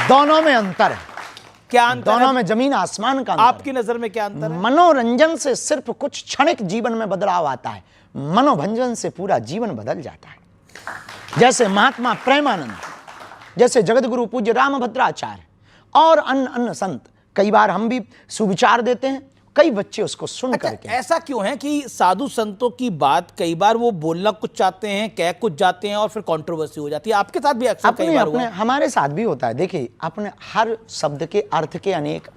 दोनों में अंतर है। क्या अंतर दोनों है? में जमीन आसमान का अंतर आपकी नजर में क्या अंतर है? है। मनोरंजन से सिर्फ कुछ क्षणिक जीवन में बदलाव आता है, मनोभंजन से पूरा जीवन बदल जाता है। जैसे महात्मा प्रेमानंद, जैसे जगतगुरु पूज्य रामभद्राचार्य और अन्य संत, कई बार हम भी सुविचार देते हैं, कई बच्चे उसको सुन करके। ऐसा क्यों है कि साधु संतों की बात कई बार वो बोलना कुछ चाहते हैं, कह कुछ जाते हैं, और फिर कंट्रोवर्सी हो जाती है? आपके साथ भी अक्सर कई बार हुआ है। हमारे साथ भी होता है। देखिए, अपने हर शब्द के अर्थ के अनेक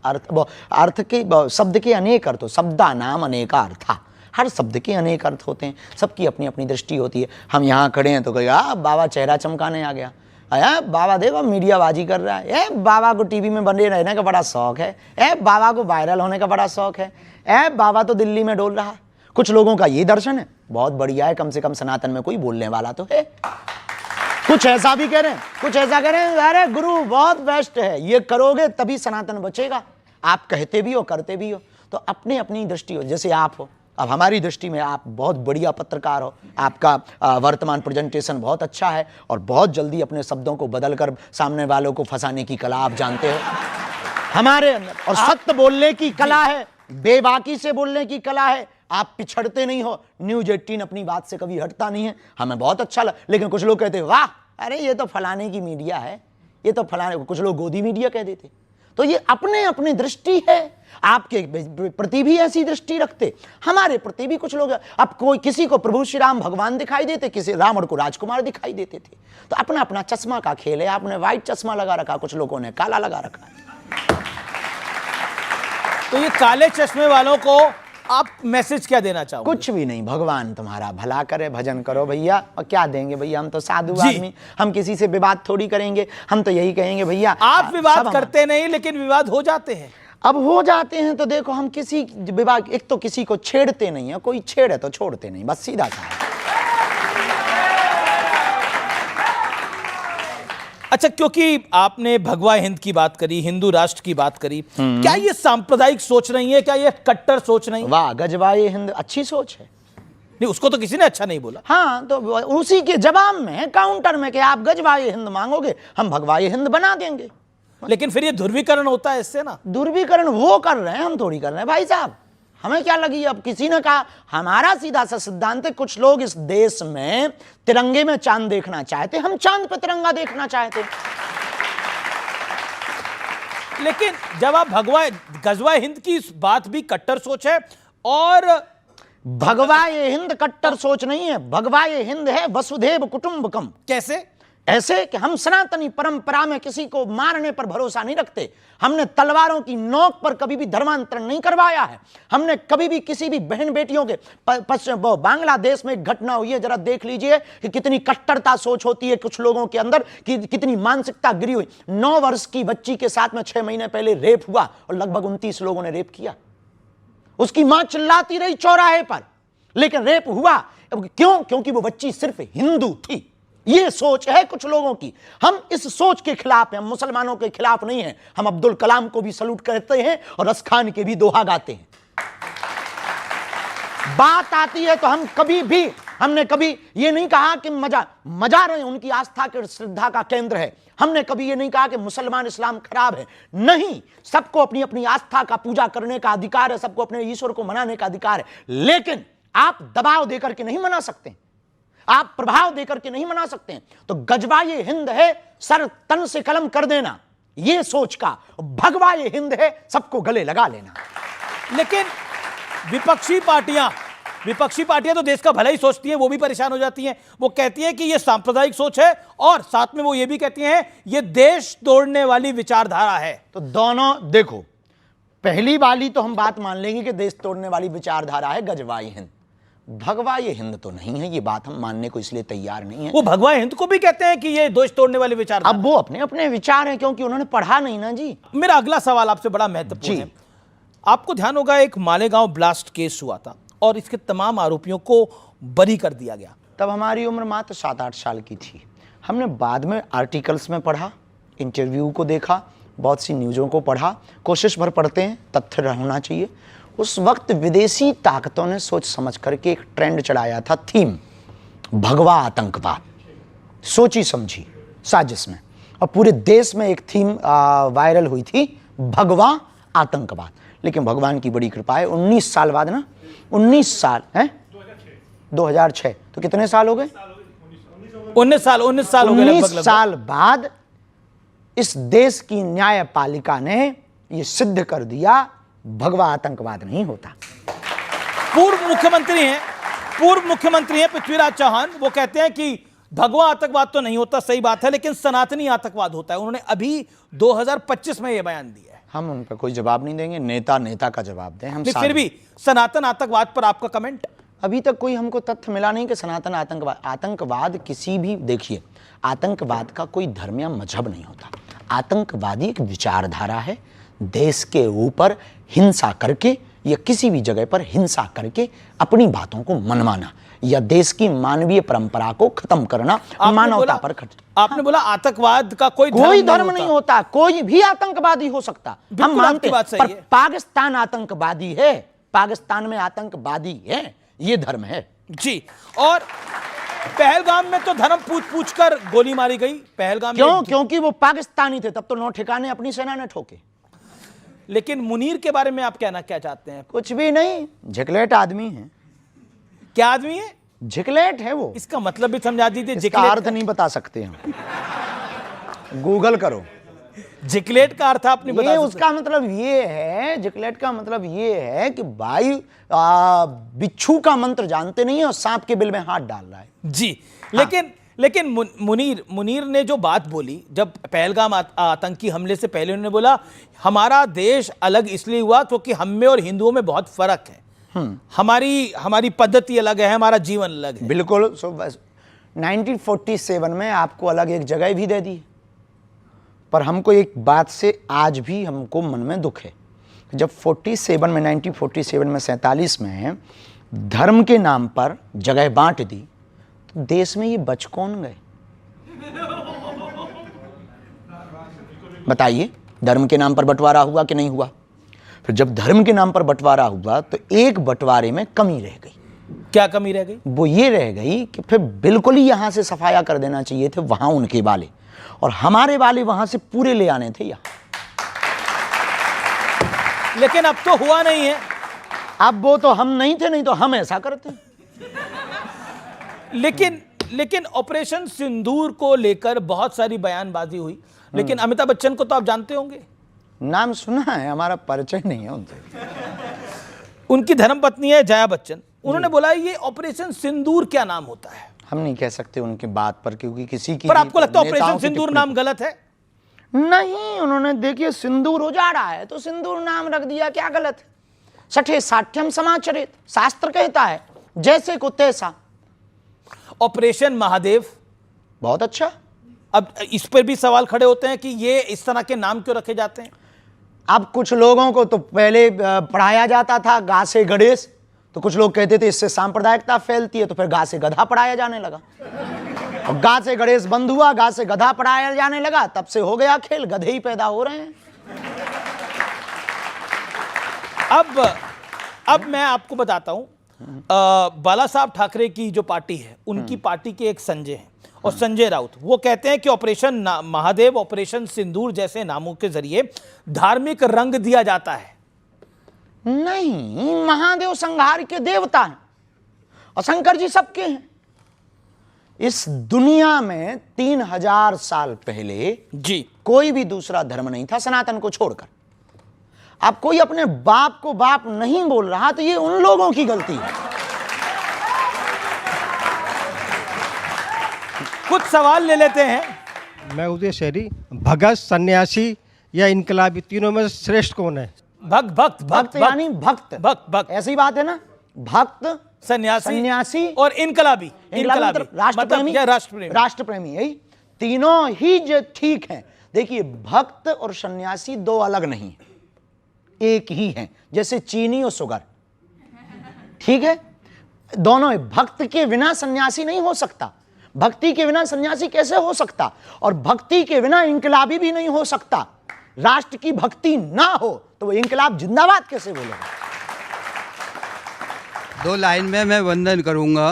शब्द के अनेक अर्थ, शब्दा नाम अनेका अर्था, हर शब्द के अनेक अर्थ होते हैं, सबकी अपनी अपनी दृष्टि होती है। हम यहाँ खड़े हैं तो कहेगा बाबा चेहरा चमकाने आ गया, बाबा देखो मीडियाबाजी कर रहा है, बाबा को टीवी में बने रहने का बड़ा शौक है, बाबा को वायरल होने का बड़ा शौक है, बाबा तो दिल्ली में डोल रहा है। कुछ लोगों का ये दर्शन है, बहुत बढ़िया है, कम से कम सनातन में कोई बोलने वाला तो है। कुछ ऐसा भी कह रहे हैं, कुछ ऐसा कह रहे हैं, अरे गुरु बहुत बेस्ट है, ये करोगे तभी सनातन बचेगा। आप कहते भी हो, करते भी हो, तो अपनी अपनी दृष्टि हो। जैसे आप हो, अब हमारी दृष्टि में आप बहुत बढ़िया पत्रकार हो, आपका वर्तमान प्रेजेंटेशन बहुत अच्छा है, और बहुत जल्दी अपने शब्दों को बदलकर सामने वालों को फंसाने की कला आप जानते हो हमारे अंदर, और सत्य बोलने की कला है, बेबाकी से बोलने की कला है। आप पिछड़ते नहीं हो। न्यूज़ 18 अपनी बात से कभी हटता नहीं है, हमें बहुत अच्छा लगा। लेकिन कुछ लोग कहते हैं वाह, अरे ये तो फलाने की मीडिया है, ये तो फलाने, कुछ लोग गोदी मीडिया कह देते। तो ये अपने अपनी दृष्टि है। आपके प्रति भी ऐसी दृष्टि रखते, हमारे प्रति भी कुछ लोग। अब कोई किसी को प्रभु श्री राम भगवान दिखाई देते, किसी रावण को राजकुमार दिखाई देते थे। तो अपना अपना चश्मा का खेल है। आपने व्हाइट चश्मा लगा रखा, कुछ लोगों ने काला लगा रखा है। तो ये काले चश्मे वालों को आप मैसेज क्या देना चाहोगे? कुछ भी नहीं, भगवान तुम्हारा भला करे, भजन करो भैया। और क्या देंगे भैया, हम तो साधु आदमी, हम किसी से विवाद थोड़ी करेंगे। हम तो यही कहेंगे भैया, आप विवाद करते नहीं, लेकिन विवाद हो जाते हैं। अब हो जाते हैं तो देखो, हम किसी विवाद, एक तो किसी को छेड़ते नहीं है, कोई छेड़े तो छोड़ते नहीं, बस सीधा सा है। अच्छा, क्योंकि आपने भगवा हिंद की बात करी, हिंदू राष्ट्र की बात करी, क्या ये सांप्रदायिक सोच नहीं है? क्या ये कट्टर सोच नहीं? वाह, गजवाए हिंद अच्छी सोच है। नहीं, उसको तो किसी ने अच्छा नहीं बोला। हाँ, तो उसी के जवाब में, काउंटर में, कि आप गजवाए हिंद मांगोगे, हम भगवाए हिंद बना देंगे। लेकिन फिर ये ध्रुवीकरण होता है इससे ना। ध्रुवीकरण वो कर रहे हैं, हम थोड़ी कर रहे हैं भाई साहब। हमें क्या लगी? अब किसी ने कहा, हमारा सीधा सा सिद्धांत है, कुछ लोग इस देश में तिरंगे में चांद देखना चाहते, हम चांद पे तिरंगा देखना चाहते। लेकिन जब आप गजवा हिंद की इस बात भी कट्टर सोच है, और भगवाए हिंद कट्टर सोच नहीं है, भगवाए हिंद है वसुधैव कुटुंबकम। कैसे? ऐसे कि हम सनातनी परंपरा में किसी को मारने पर भरोसा नहीं रखते। हमने तलवारों की नोक पर कभी भी धर्मांतरण नहीं करवाया है। हमने कभी भी किसी भी बहन बेटियों के बांग्लादेश में एक घटना हुई है, जरा देख लीजिए कि कितनी कट्टरता सोच होती है कुछ लोगों के अंदर, कि कितनी मानसिकता गिरी हुई। 9 वर्ष की बच्ची के साथ में 6 महीने पहले रेप हुआ और लगभग 29 लोगों ने रेप किया। उसकी मां चिल्लाती रही चौराहे पर, लेकिन रेप हुआ। क्यों? क्योंकि वो बच्ची सिर्फ हिंदू थी। ये सोच है कुछ लोगों की। हम इस सोच के खिलाफ हैं, हम मुसलमानों के खिलाफ नहीं हैं। हम अब्दुल कलाम को भी सलूट करते हैं और रस खान के भी दोहा गाते हैं। बात आती है तो हमने कभी ये नहीं कहा कि मजार उनकी आस्था के श्रद्धा का केंद्र है। हमने कभी ये नहीं कहा कि मुसलमान इस्लाम खराब है। नहीं, सबको अपनी अपनी आस्था का पूजा करने का अधिकार है, सबको अपने ईश्वर को मनाने का अधिकार है। लेकिन आप दबाव देकर के नहीं मना सकते, आप प्रभाव देकर के नहीं मना सकते हैं। तो गजवा ये हिंद है, सर तन से कलम कर देना, ये सोच का। भगवा ये हिंद है, सबको गले लगा लेना। लेकिन विपक्षी पार्टियां तो देश का भला ही सोचती हैं, वो भी परेशान हो जाती हैं। वो कहती हैं कि ये सांप्रदायिक सोच है, और साथ में वो ये भी कहती हैं ये देश तोड़ने वाली विचारधारा है। तो दोनों देखो, पहली वाली तो हम बात मान लेंगे कि देश तोड़ने वाली विचारधारा है गजवाई हिंद। भगवा ये हिंद तो नहीं है, ये बात हम मानने को इसलिए तैयार नहीं है। वो भगवा हिंद को भी कहते हैं कि ये देश तोड़ने वाले विचार। अब वो अपने अपने विचार हैं, क्योंकि उन्होंने पढ़ा नहीं ना जी। मेरा अगला सवाल आपसे बड़ा महत्वपूर्ण है। आपको ध्यान होगा एक मालेगांव ब्लास्ट केस हुआ था और इसके तमाम आरोपियों को बरी कर दिया गया। तब हमारी उम्र मात्र 7-8 साल की थी। हमने बाद में आर्टिकल्स में पढ़ा, इंटरव्यू को देखा, बहुत सी न्यूज़ों को पढ़ा। कोशिश भर पढ़ते हैं, तथ्य होना चाहिए। उस वक्त विदेशी ताकतों ने सोच समझ करके एक ट्रेंड चलाया था, थीम भगवा आतंकवाद, सोची समझी साजिश में, और पूरे देश में एक थीम वायरल हुई थी, भगवा आतंकवाद। लेकिन भगवान की बड़ी कृपा है, 19 साल बाद ना, 19 साल है 2006, तो कितने साल हो गए? 19 साल हो गए। 19 साल बाद इस देश की न्यायपालिका ने यह सिद्ध कर दिया भगवा आतंकवाद नहीं होता। पूर्व मुख्यमंत्री हैं पृथ्वीराज चौहान, वो कहते हैं कि भगवा आतंकवाद तो नहीं होता, सही बात है, लेकिन सनातनी आतंकवाद होता है। उन्होंने अभी 2025 में यह बयान दिया है। हम उनका कोई जवाब नहीं देंगे, नेता का जवाब दें। हम फिर भी सनातन आतंकवाद पर आपका कमेंट? अभी तक कोई हमको तथ्य मिला नहीं कि सनातन आतंकवाद किसी भी, देखिए, आतंकवाद का कोई धर्म या मजहब नहीं होता। आतंकवादी एक विचारधारा है, देश के ऊपर हिंसा करके या किसी भी जगह पर हिंसा करके अपनी बातों को मनवाना या देश की मानवीय परंपरा को खत्म करना, मानवता पर आपने बोला आतंकवाद का कोई धर्म नहीं होता, कोई भी आतंकवादी हो सकता, हम मानते हैं, पर पाकिस्तान आतंकवादी है, पाकिस्तान में आतंकवादी है, ये धर्म है जी। और पहलगाम में तो धर्म पूछ कर गोली मारी गई। पहलगाम क्यों? क्योंकि वो पाकिस्तानी थे, तब तो 9 ठिकाने अपनी सेना ने ठोके। लेकिन मुनीर के बारे में आप कहना क्या चाहते हैं? कुछ भी नहीं, झिकलेट आदमी है। क्या आदमी है? झिकलेट है वो। इसका मतलब भी समझा दीजिए। इसका अर्थ नहीं बता सकते हम, गूगल करो। झिकलेट का अर्थ आपने बता? उसका मतलब ये है, झिकलेट का मतलब ये है कि भाई बिच्छू का मंत्र जानते नहीं है और सांप के बिल में हाथ डाल रहा है जी। लेकिन मुनीर ने जो बात बोली, जब पहलगाम आतंकी हमले से पहले उन्होंने बोला हमारा देश अलग इसलिए हुआ क्योंकि हम में और हिंदुओं में बहुत फर्क है, हमारी पद्धति अलग है, हमारा जीवन अलग है। बिल्कुल। 1947 में आपको अलग एक जगह भी दे दी, पर हमको एक बात से आज भी हमको मन में दुख है। जब 1947 में 47 में धर्म के नाम पर जगह बांट दी, तो देश में ये बच कौन गए? बताइए, धर्म के नाम पर बंटवारा हुआ कि नहीं हुआ? फिर जब धर्म के नाम पर बंटवारा हुआ तो एक बंटवारे में कमी रह गई। क्या कमी रह गई? वो ये रह गई कि फिर बिल्कुल ही यहां से सफाया कर देना चाहिए थे वहां उनके वाले, और हमारे वाले वहां से पूरे ले आने थे यहाँ। लेकिन अब तो हुआ नहीं है। अब वो तो हम नहीं थे, नहीं तो हम ऐसा करते। लेकिन ऑपरेशन सिंदूर को लेकर बहुत सारी बयानबाजी हुई, लेकिन अमिताभ बच्चन को तो आप जानते होंगे। नाम सुना है, हमारा परिचय नहीं है उनसे। उनकी धर्मपत्नी है जया बच्चन, उन्होंने बोला ये ऑपरेशन सिंदूर क्या नाम होता है? हम नहीं कह सकते उनकी बात पर, क्योंकि किसी की पर आपको लगता है नेताओं ऑपरेशन की सिंदूर टिप्पणी नाम गलत है? नहीं, उन्होंने देखिए सिंदूर उजाड़ा है तो सिंदूर नाम रख दिया, क्या गलत है? सठे साठ्यम समाचरित, शास्त्र कहता है जैसे को तैसा। ऑपरेशन महादेव, बहुत अच्छा। अब इस पर भी सवाल खड़े होते हैं कि ये इस तरह के नाम क्यों रखे जाते हैं? अब कुछ लोगों को तो पहले पढ़ाया जाता था गा से गणेश, तो कुछ लोग कहते थे इससे सांप्रदायिकता फैलती है, तो फिर गा से गधा पढ़ाया जाने लगा। और गा से गणेश बंद हुआ, गा से गधा पढ़ाया जाने लगा, तब से हो गया खेल, गधे ही पैदा हो रहे हैं। अब मैं आपको बताता हूं, बाला साहब ठाकरे की जो पार्टी है, उनकी पार्टी के एक संजय हैं और संजय राउत, वो कहते हैं कि ऑपरेशन महादेव, ऑपरेशन सिंदूर जैसे नामों के जरिए धार्मिक रंग दिया जाता है। नहीं, महादेव संहार के देवता हैं और शंकर जी सबके हैं। इस दुनिया में 3000 साल पहले जी कोई भी दूसरा धर्म नहीं था सनातन को छोड़कर। अब कोई अपने बाप को बाप नहीं बोल रहा तो ये उन लोगों की गलती है। कुछ सवाल ले लेते हैं। मैं उदय शहरी, भगत, सन्यासी या इनकलाबी, तीनों में श्रेष्ठ कौन है? भक्त यानी भक्त, भक्त ऐसी बात है ना, भक्त, सन्यासी और इनकलाबी। मतलब राष्ट्रप्रेमी, राष्ट्रप्रेमी, यही तीनों ही जो ठीक हैं। देखिए, भक्त और सन्यासी दो अलग नहीं है, एक ही हैं, जैसे चीनी और शुगर, ठीक है? दोनों, भक्त के बिना सन्यासी नहीं हो सकता, भक्ति के बिना सन्यासी कैसे हो सकता, और भक्ति के बिना इनकलाबी भी नहीं हो सकता। राष्ट्र की भक्ति ना हो तो वो इनकलाब जिंदाबाद कैसे बोलेगा? 2 लाइन में मैं वंदन करूंगा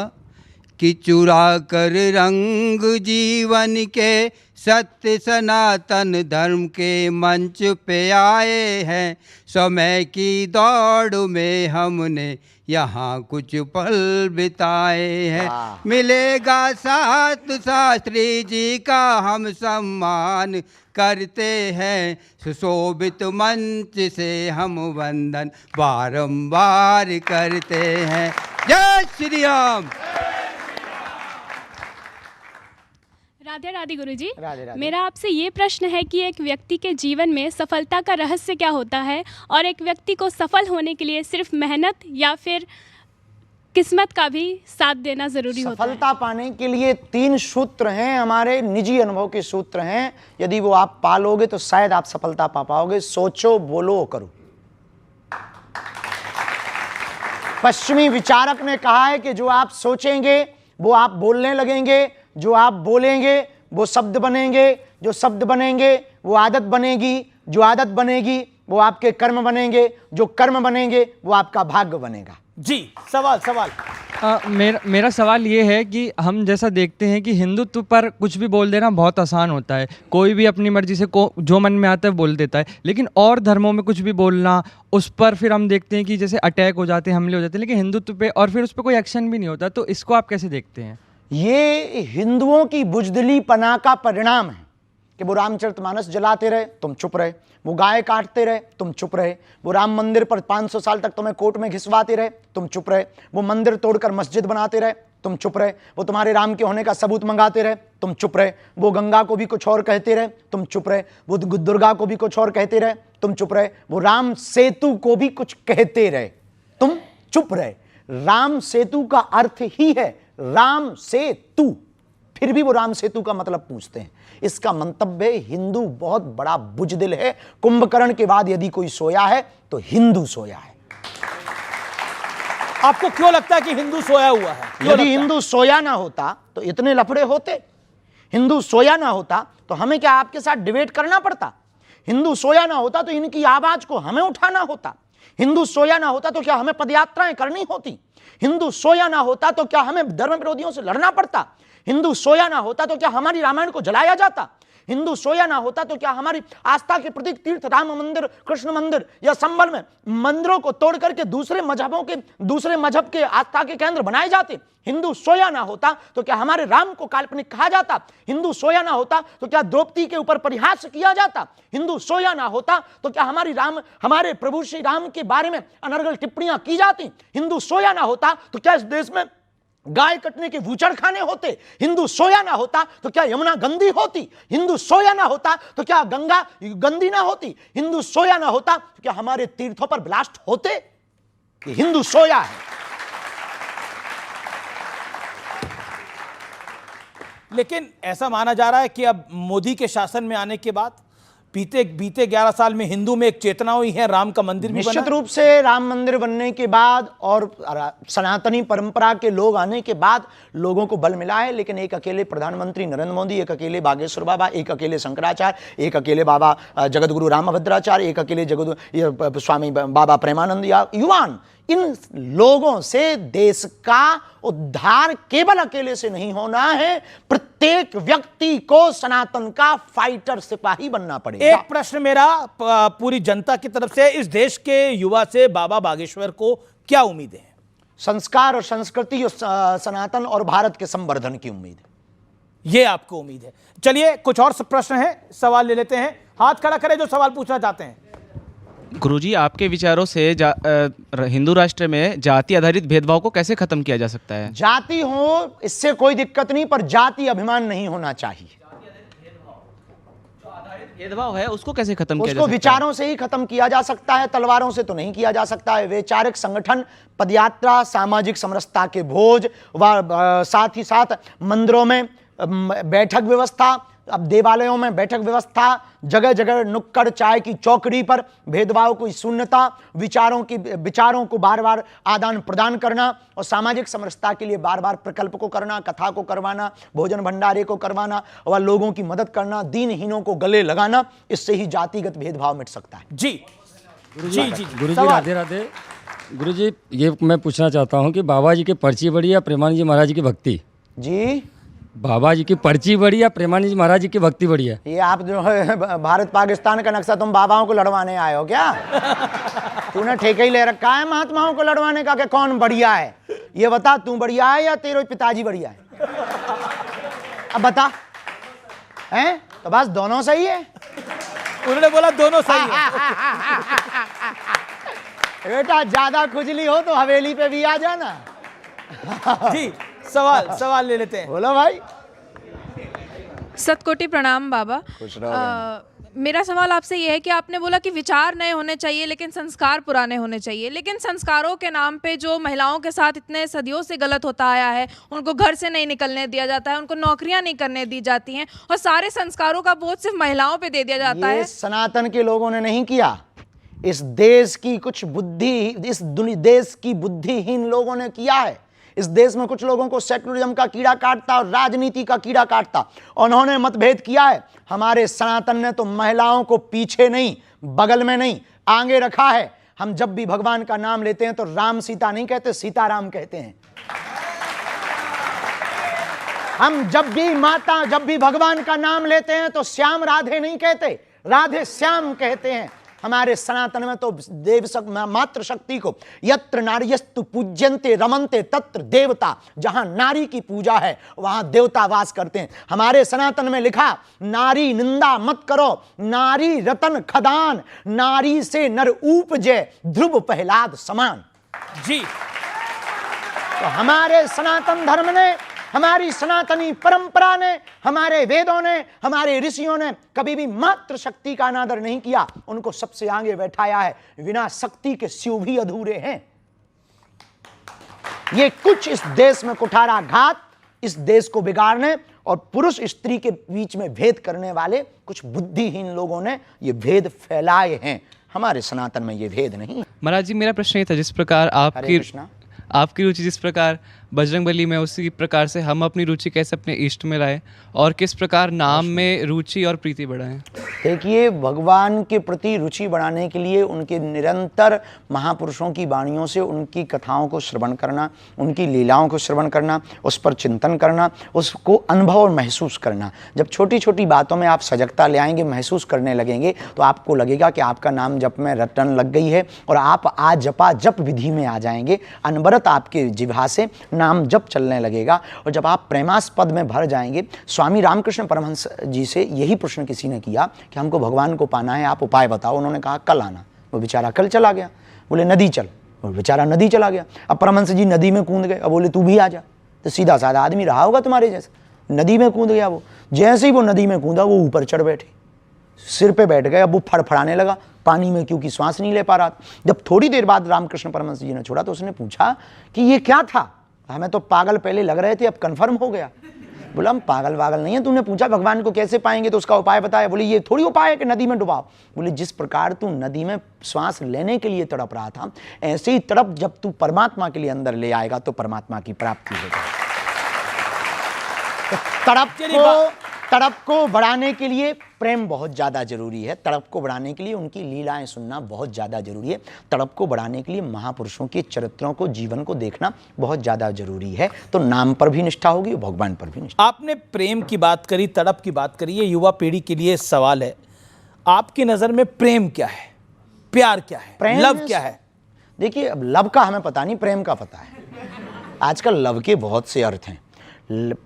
कि चुरा कर रंग जीवन के सत्य सनातन धर्म के मंच पे आए हैं। समय की दौड़ में हमने यहाँ कुछ पल बिताए हैं। मिलेगा साथ शास्त्री जी का हम सम्मान करते हैं। सुशोभित मंच से हम वंदन बारंबार करते हैं। जय श्री राम। राधे राधे गुरुजी। राधे राधे। मेरा आपसे ये प्रश्न है कि एक व्यक्ति के जीवन में सफलता का रहस्य क्या होता है, और एक व्यक्ति को सफल होने के लिए सिर्फ मेहनत या फिर किस्मत का भी साथ देना जरूरी होता है? सफलता पाने के लिए 3 सूत्र हैं, हमारे निजी अनुभव के सूत्र हैं। यदि वो आप पालोगे तो शायद आप सफलता पा पाओगे। सोचो, बोलो, करो। पश्चिमी विचारक ने कहा है कि जो आप सोचेंगे वो आप बोलने लगेंगे, जो आप बोलेंगे वो शब्द बनेंगे, जो शब्द बनेंगे वो आदत बनेगी, जो आदत बनेगी वो आपके कर्म बनेंगे, जो कर्म बनेंगे वो आपका भाग्य बनेगा। जी, सवाल। मेरा सवाल ये है कि हम जैसा देखते हैं कि हिंदुत्व पर कुछ भी बोल देना बहुत आसान होता है, कोई भी अपनी मर्जी से जो मन में आता है बोल देता है, लेकिन और धर्मों में कुछ भी बोलना, उस पर फिर हम देखते हैं कि जैसे अटैक हो जाते हैं, हमले हो जाते हैं, लेकिन हिंदुत्व पे और फिर उस पर कोई एक्शन भी नहीं होता। तो इसको आप कैसे देखते हैं? ये हिंदुओं की बुजदिली पना का परिणाम है कि वो रामचरितमानस जलाते रहे, तुम चुप रहे, वो गाय काटते रहे, तुम चुप रहे, वो राम मंदिर पर 500 साल तक तुम्हें कोर्ट में घिसवाते रहे, तुम चुप रहे, वो मंदिर तोड़कर मस्जिद बनाते रहे, तुम चुप रहे, वो तुम्हारे राम के होने का सबूत मंगाते रहे, तुम चुप रहे, वो गंगा को भी कुछ और कहते रहे, तुम चुप रहे, वो दुर्गा को भी कुछ और कहते रहे, तुम चुप रहे, वो राम सेतु को भी कुछ कहते रहे, तुम चुप रहे। राम सेतु का अर्थ ही है राम सेतु, फिर भी वो राम सेतु का मतलब पूछते हैं। इसका मंतव्य हिंदू बहुत बड़ा बुजदिल है। कुंभकर्ण के बाद यदि कोई सोया है तो हिंदू सोया है। आपको क्यों लगता है कि हिंदू सोया हुआ है? यदि हिंदू सोया ना होता तो इतने लफड़े होते? हिंदू सोया ना होता तो हमें क्या आपके साथ डिबेट करना पड़ता? हिंदू सोया ना होता तो इनकी आवाज को हमें उठाना होता? हिंदू सोया ना होता तो क्या हमें पदयात्राएं करनी होती? हिंदू सोया ना होता तो क्या हमें धर्म विरोधियों से लड़ना पड़ता? हिंदू सोया ना होता तो क्या हमारी रामायण को जलाया जाता? हिंदू सोया ना होता तो क्या हमारी आस्था के प्रतीक तीर्थ राम मंदिर, कृष्ण मंदिर या संबल में मंदिरों को तोड़ करके दूसरे मजहब के आस्था के केंद्र बनाए जाते? हिंदू सोया ना होता तो क्या हमारे राम को काल्पनिक कहा जाता? हिंदू सोया ना होता तो क्या द्रौपदी के ऊपर परिहास किया जाता? हिंदू सोया ना होता तो क्या हमारे प्रभु श्री राम के बारे में अनर्गल टिप्पणियां की जाती? हिंदू सोया ना होता तो क्या इस देश में गाय कटने के वूचड़ खाने होते, हिंदू सोया ना होता तो क्या यमुना गंदी होती, हिंदू सोया ना होता तो क्या गंगा गंदी ना होती, हिंदू सोया ना होता तो क्या हमारे तीर्थों पर ब्लास्ट होते? कि हिंदू सोया है। लेकिन ऐसा माना जा रहा है कि अब मोदी के शासन में आने के बाद बीते 11 साल में हिंदू में एक चेतना हुई है, राम का मंदिर भी बना। निश्चित रूप से राम मंदिर बनने के बाद और सनातनी परंपरा के लोग आने के बाद लोगों को बल मिला है। लेकिन एक अकेले प्रधानमंत्री नरेंद्र मोदी, एक अकेले बागेश्वर बाबा, एक अकेले शंकराचार्य, एक अकेले बाबा जगतगुरु रामभद्राचार्य, एक अकेले स्वामी बाबा प्रेमानंद या युवान, इन लोगों से देश का उद्धार केवल अकेले से नहीं होना है। प्रत्येक व्यक्ति को सनातन का फाइटर सिपाही बनना पड़ेगा। एक प्रश्न मेरा पूरी जनता की तरफ से, इस देश के युवा से बाबा बागेश्वर को क्या उम्मीदें हैं? संस्कार और संस्कृति और सनातन और भारत के संवर्धन की उम्मीद है। ये आपको उम्मीद है। चलिए कुछ और प्रश्न है, सवाल ले लेते हैं। हाथ खड़ा करें जो सवाल पूछना चाहते हैं। गुरुजी, आपके विचारों से हिंदू राष्ट्र में जाति आधारित भेदभाव को कैसे खत्म किया जा सकता है? जाति हो इससे कोई दिक्कत नहीं, पर जाति अभिमान नहीं होना चाहिए। भेदभाव है उसको कैसे खत्म किया जा सकता उसको है? विचारों से ही खत्म किया जा सकता है, तलवारों से तो नहीं किया जा सकता है। वैचारिक संगठन, पदयात्रा, सामाजिक समरसता के भोज व साथ ही साथ मंदिरों में बैठक व्यवस्था, अब देवालयों में बैठक व्यवस्था, जगह जगह नुक्कड़ चाय की चौकड़ी पर भेदभाव की शून्यता, विचारों को बार बार आदान प्रदान करना और सामाजिक समरसता के लिए बार बार प्रकल्प को करना, कथा को करवाना, भोजन भंडारे को करवाना और लोगों की मदद करना, दीनहीनों को गले लगाना, इससे ही जातिगत भेदभाव मिट सकता है। जी जी जी गुरुजी, राधे राधे। गुरुजी, ये मैं पूछना चाहता हूँ कि बाबा जी की पर्ची बड़ी या प्रेमानंद जी महाराज की भक्ति? जी, बाबा जी की पर्ची बड़ी या प्रेमानंद जी महाराज जी की भक्ति बड़ी है? ये आप जो है भारत पाकिस्तान का नक्शा तुम बाबाओं को लड़वाने आए हो क्या? तूने ठेका ही ले रखा है महात्माओं को लड़वाने का कि कौन बढ़िया है? ये बता, तू बढ़िया है या तेरे पिताजी बढ़िया है? अब बता, हैं? तो बस दोनों सही है। उन्होंने बोला दोनों सही है। बेटा ज्यादा खुजली हो तो हवेली पे भी आ जाना। जी, सवाल ले लेते हैं। बोलो भाई। सतकोटि प्रणाम बाबा। मेरा सवाल आपसे यह है कि आपने बोला कि विचार नए होने चाहिए लेकिन संस्कार पुराने होने चाहिए, लेकिन संस्कारों के नाम पे जो महिलाओं के साथ इतने सदियों से गलत होता आया है, उनको घर से नहीं निकलने दिया जाता है, उनको नौकरियां नहीं करने दी जाती हैं और सारे संस्कारों का बोझ सिर्फ महिलाओं पे दे दिया जाता है। सनातन के लोगों ने नहीं किया, इस देश की देश की बुद्धिहीन लोगों ने किया है। इस देश में कुछ लोगों को सेक्युलरिज्म का कीड़ा काटता और राजनीति का कीड़ा काटता, उन्होंने मतभेद किया है। हमारे सनातन ने तो महिलाओं को पीछे नहीं, बगल में नहीं, आगे रखा है। हम जब भी भगवान का नाम लेते हैं तो राम सीता नहीं कहते, सीताराम कहते हैं। हम जब भी भगवान का नाम लेते हैं तो श्याम राधे नहीं कहते, राधे श्याम कहते हैं। हमारे सनातन में तो मातृ शक्ति को यत्र नार्यस्तु पूज्यन्ते रमन्ते तत्र देवता, जहां नारी की पूजा है वहां देवता वास करते हैं। हमारे सनातन में लिखा, नारी निंदा मत करो, नारी रतन खदान, नारी से नर उपजे ध्रुव प्रहलाद समान। जी, तो हमारे सनातन धर्म ने, हमारी सनातनी परंपरा ने, हमारे वेदों ने, हमारे ऋषियों ने कभी भी मातृ शक्ति का अनादर नहीं किया, उनको सबसे आगे बैठाया है। बिना शक्ति के शिव भी अधूरे हैं। ये कुछ इस देश में कुठारा घात, इस देश को बिगाड़ने और पुरुष स्त्री के बीच में भेद करने वाले कुछ बुद्धिहीन लोगों ने ये भेद फैलाए हैं। हमारे सनातन में ये भेद नहीं। महाराज जी, मेरा प्रश्न ये था, जिस प्रकार आपकी रुचि जिस प्रकार बजरंगबली में, उसी प्रकार से हम अपनी रुचि कैसे अपने इष्ट में लाएं और किस प्रकार नाम में रुचि और प्रीति बढ़ाएं? देखिए, भगवान के प्रति रुचि बढ़ाने के लिए उनके निरंतर महापुरुषों की वाणियों से उनकी कथाओं को श्रवण करना, उनकी लीलाओं को श्रवण करना, उस पर चिंतन करना, उसको अनुभव और महसूस करना। जब छोटी छोटी बातों में आप सजगता ले आएंगे, महसूस करने लगेंगे, तो आपको लगेगा कि आपका नाम जप में रटन लग गई है और आप आज जपा जप विधि में आ जाएंगे। अनवरत आपके जिह्वा से नाम जप चलने लगेगा और जब आप प्रेमास्पद में भर जाएंगे। स्वामी रामकृष्ण परमहंस जी से यही प्रश्न किसी ने किया कि हमको भगवान को पाना है, आप उपाय बताओ। उन्होंने कहा कल आना। वो बेचारा कल चला गया। बोले नदी चल, वो बेचारा नदी चला गया। अब परमहंस जी नदी में कूद गए, अब बोले तू भी आ जा। तो सीधा साधा आदमी रहा होगा तुम्हारे जैसा, नदी में कूद गया वो। जैसे ही वो नदी में कूदा वो ऊपर चढ़ बैठे, सिर पे बैठ गए। अब वो फड़फड़ाने लगा पानी में, क्योंकि श्वास नहीं ले पा रहा। जब थोड़ी देर बाद रामकृष्ण परमहंस जी ने छोड़ा तो उसने पूछा कि ये क्या था, हमें तो पागल पहले लग रहे थे, अब कन्फर्म हो गया। बोला हम पागल वागल नहीं है। तूने पूछा भगवान को कैसे पाएंगे, तो उसका उपाय बताया। बोले ये थोड़ी उपाय है कि नदी में डुबाओ। बोले जिस प्रकार तू नदी में श्वास लेने के लिए तड़प रहा था, ऐसे ही तड़प जब तू परमात्मा के लिए अंदर ले आएगा तो परमात्मा की प्राप्ति हो जाएगी। तो तड़प को बढ़ाने के लिए प्रेम बहुत ज़्यादा जरूरी है। तड़प को बढ़ाने के लिए उनकी लीलाएं सुनना बहुत ज़्यादा जरूरी है। तड़प को बढ़ाने के लिए महापुरुषों के चरित्रों को, जीवन को देखना बहुत ज़्यादा जरूरी है। तो नाम पर भी निष्ठा होगी, भगवान पर भी निष्ठा। आपने प्रेम की बात करी, तड़प की बात करी, ये युवा पीढ़ी के लिए सवाल है। आपकी नज़र में प्रेम क्या है, प्यार क्या है, लव क्या है? देखिए, अब लव का हमें पता नहीं, प्रेम का पता है। आजकल लव के बहुत से अर्थ हैं।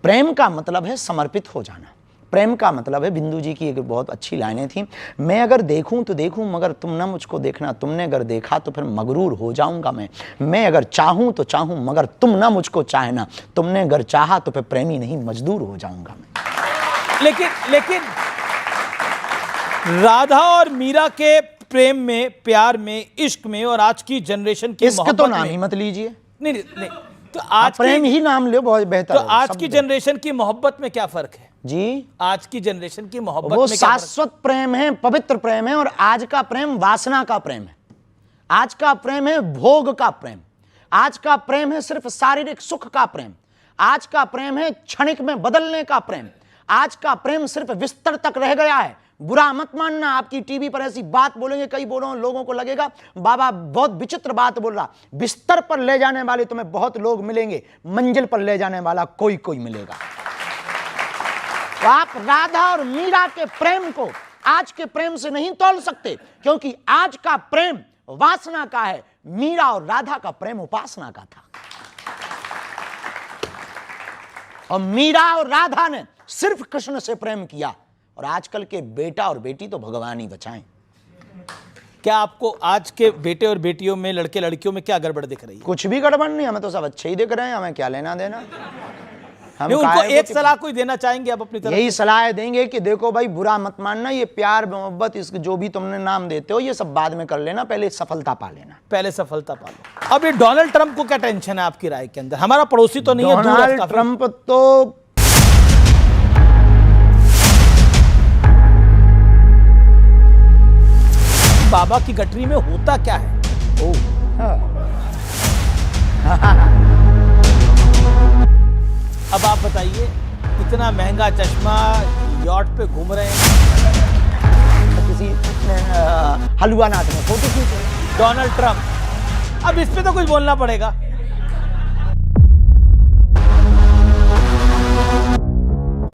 प्रेम का मतलब है समर्पित हो जाना। प्रेम का मतलब है, बिंदु जी की एक बहुत अच्छी लाइनें थी, मैं अगर देखूं तो देखूं मगर तुम ना मुझको देखना, तुमने अगर देखा तो फिर मगरूर हो जाऊंगा मैं अगर चाहूं तो चाहूं मगर तुम ना मुझको चाहना, तुमने अगर चाहा तो फिर प्रेमी नहीं मजदूर हो जाऊंगा मैं। लेकिन राधा और मीरा के प्रेम में, प्यार में, इश्क में और आज की जनरेशन की इश्क तो नाम ही मत लीजिए। नहीं, तो आज प्रेम ही नाम लो, बहुत बेहतर। तो आज की जनरेशन की मोहब्बत में क्या फर्क है जी? आज की जनरेशन की मोहब्बत वो में शाश्वत प्रेम है, पवित्र प्रेम है, और आज का प्रेम वासना का प्रेम है। आज का प्रेम है भोग का प्रेम। आज का प्रेम है सिर्फ शारीरिक सुख का प्रेम। आज का प्रेम है क्षणिक में बदलने का प्रेम। आज का प्रेम सिर्फ बिस्तर तक रह गया है। बुरा मत मानना, आपकी टीवी पर ऐसी बात बोलेंगे कई लोगों को लगेगा बाबा बहुत विचित्र बात बोल रहा। बिस्तर पर ले जाने वाले तुम्हें बहुत लोग मिलेंगे, मंजिल पर ले जाने वाला कोई मिलेगा। तो आप राधा और मीरा के प्रेम को आज के प्रेम से नहीं तोल सकते, क्योंकि आज का प्रेम वासना का है। मीरा और राधा का प्रेम उपासना का था, और मीरा और राधा ने सिर्फ कृष्ण से प्रेम किया, और आजकल के बेटा और बेटी तो भगवान ही बचाएं। क्या आपको आज के बेटे और बेटियों में, लड़के लड़कियों में क्या गड़बड़ दिख रही है? कुछ भी गड़बड़ नहीं, हमें तो सब अच्छे ही दिख रहे हैं, हमें क्या लेना देना। हम उनको एक सलाह कोई देना चाहेंगे आप अपनी तरफ? यही सलाह देंगे कि देखो भाई, बुरा मत मानना, ये प्यार मोहब्बत, इसके जो भी तुमने नाम देते हो ये सब बाद में कर लेना, पहले सफलता पा लेना। पहले सफलता पा लो। अब ये डोनाल्ड ट्रंप को क्या टेंशन है आपकी राय के अंदर? हमारा पड़ोसी तो नहीं है, दूर है काफी। डोनाल्ड ट्रंप तो बाबा की गठरी में होता क्या है? अब आप बताइए, इतना महंगा चश्मा, यॉट पे घूम रहे हैं, किसी हलवानाथ में फोटो खींच रहे हैं। Donald Trump. अब इस पे तो कुछ बोलना पड़ेगा।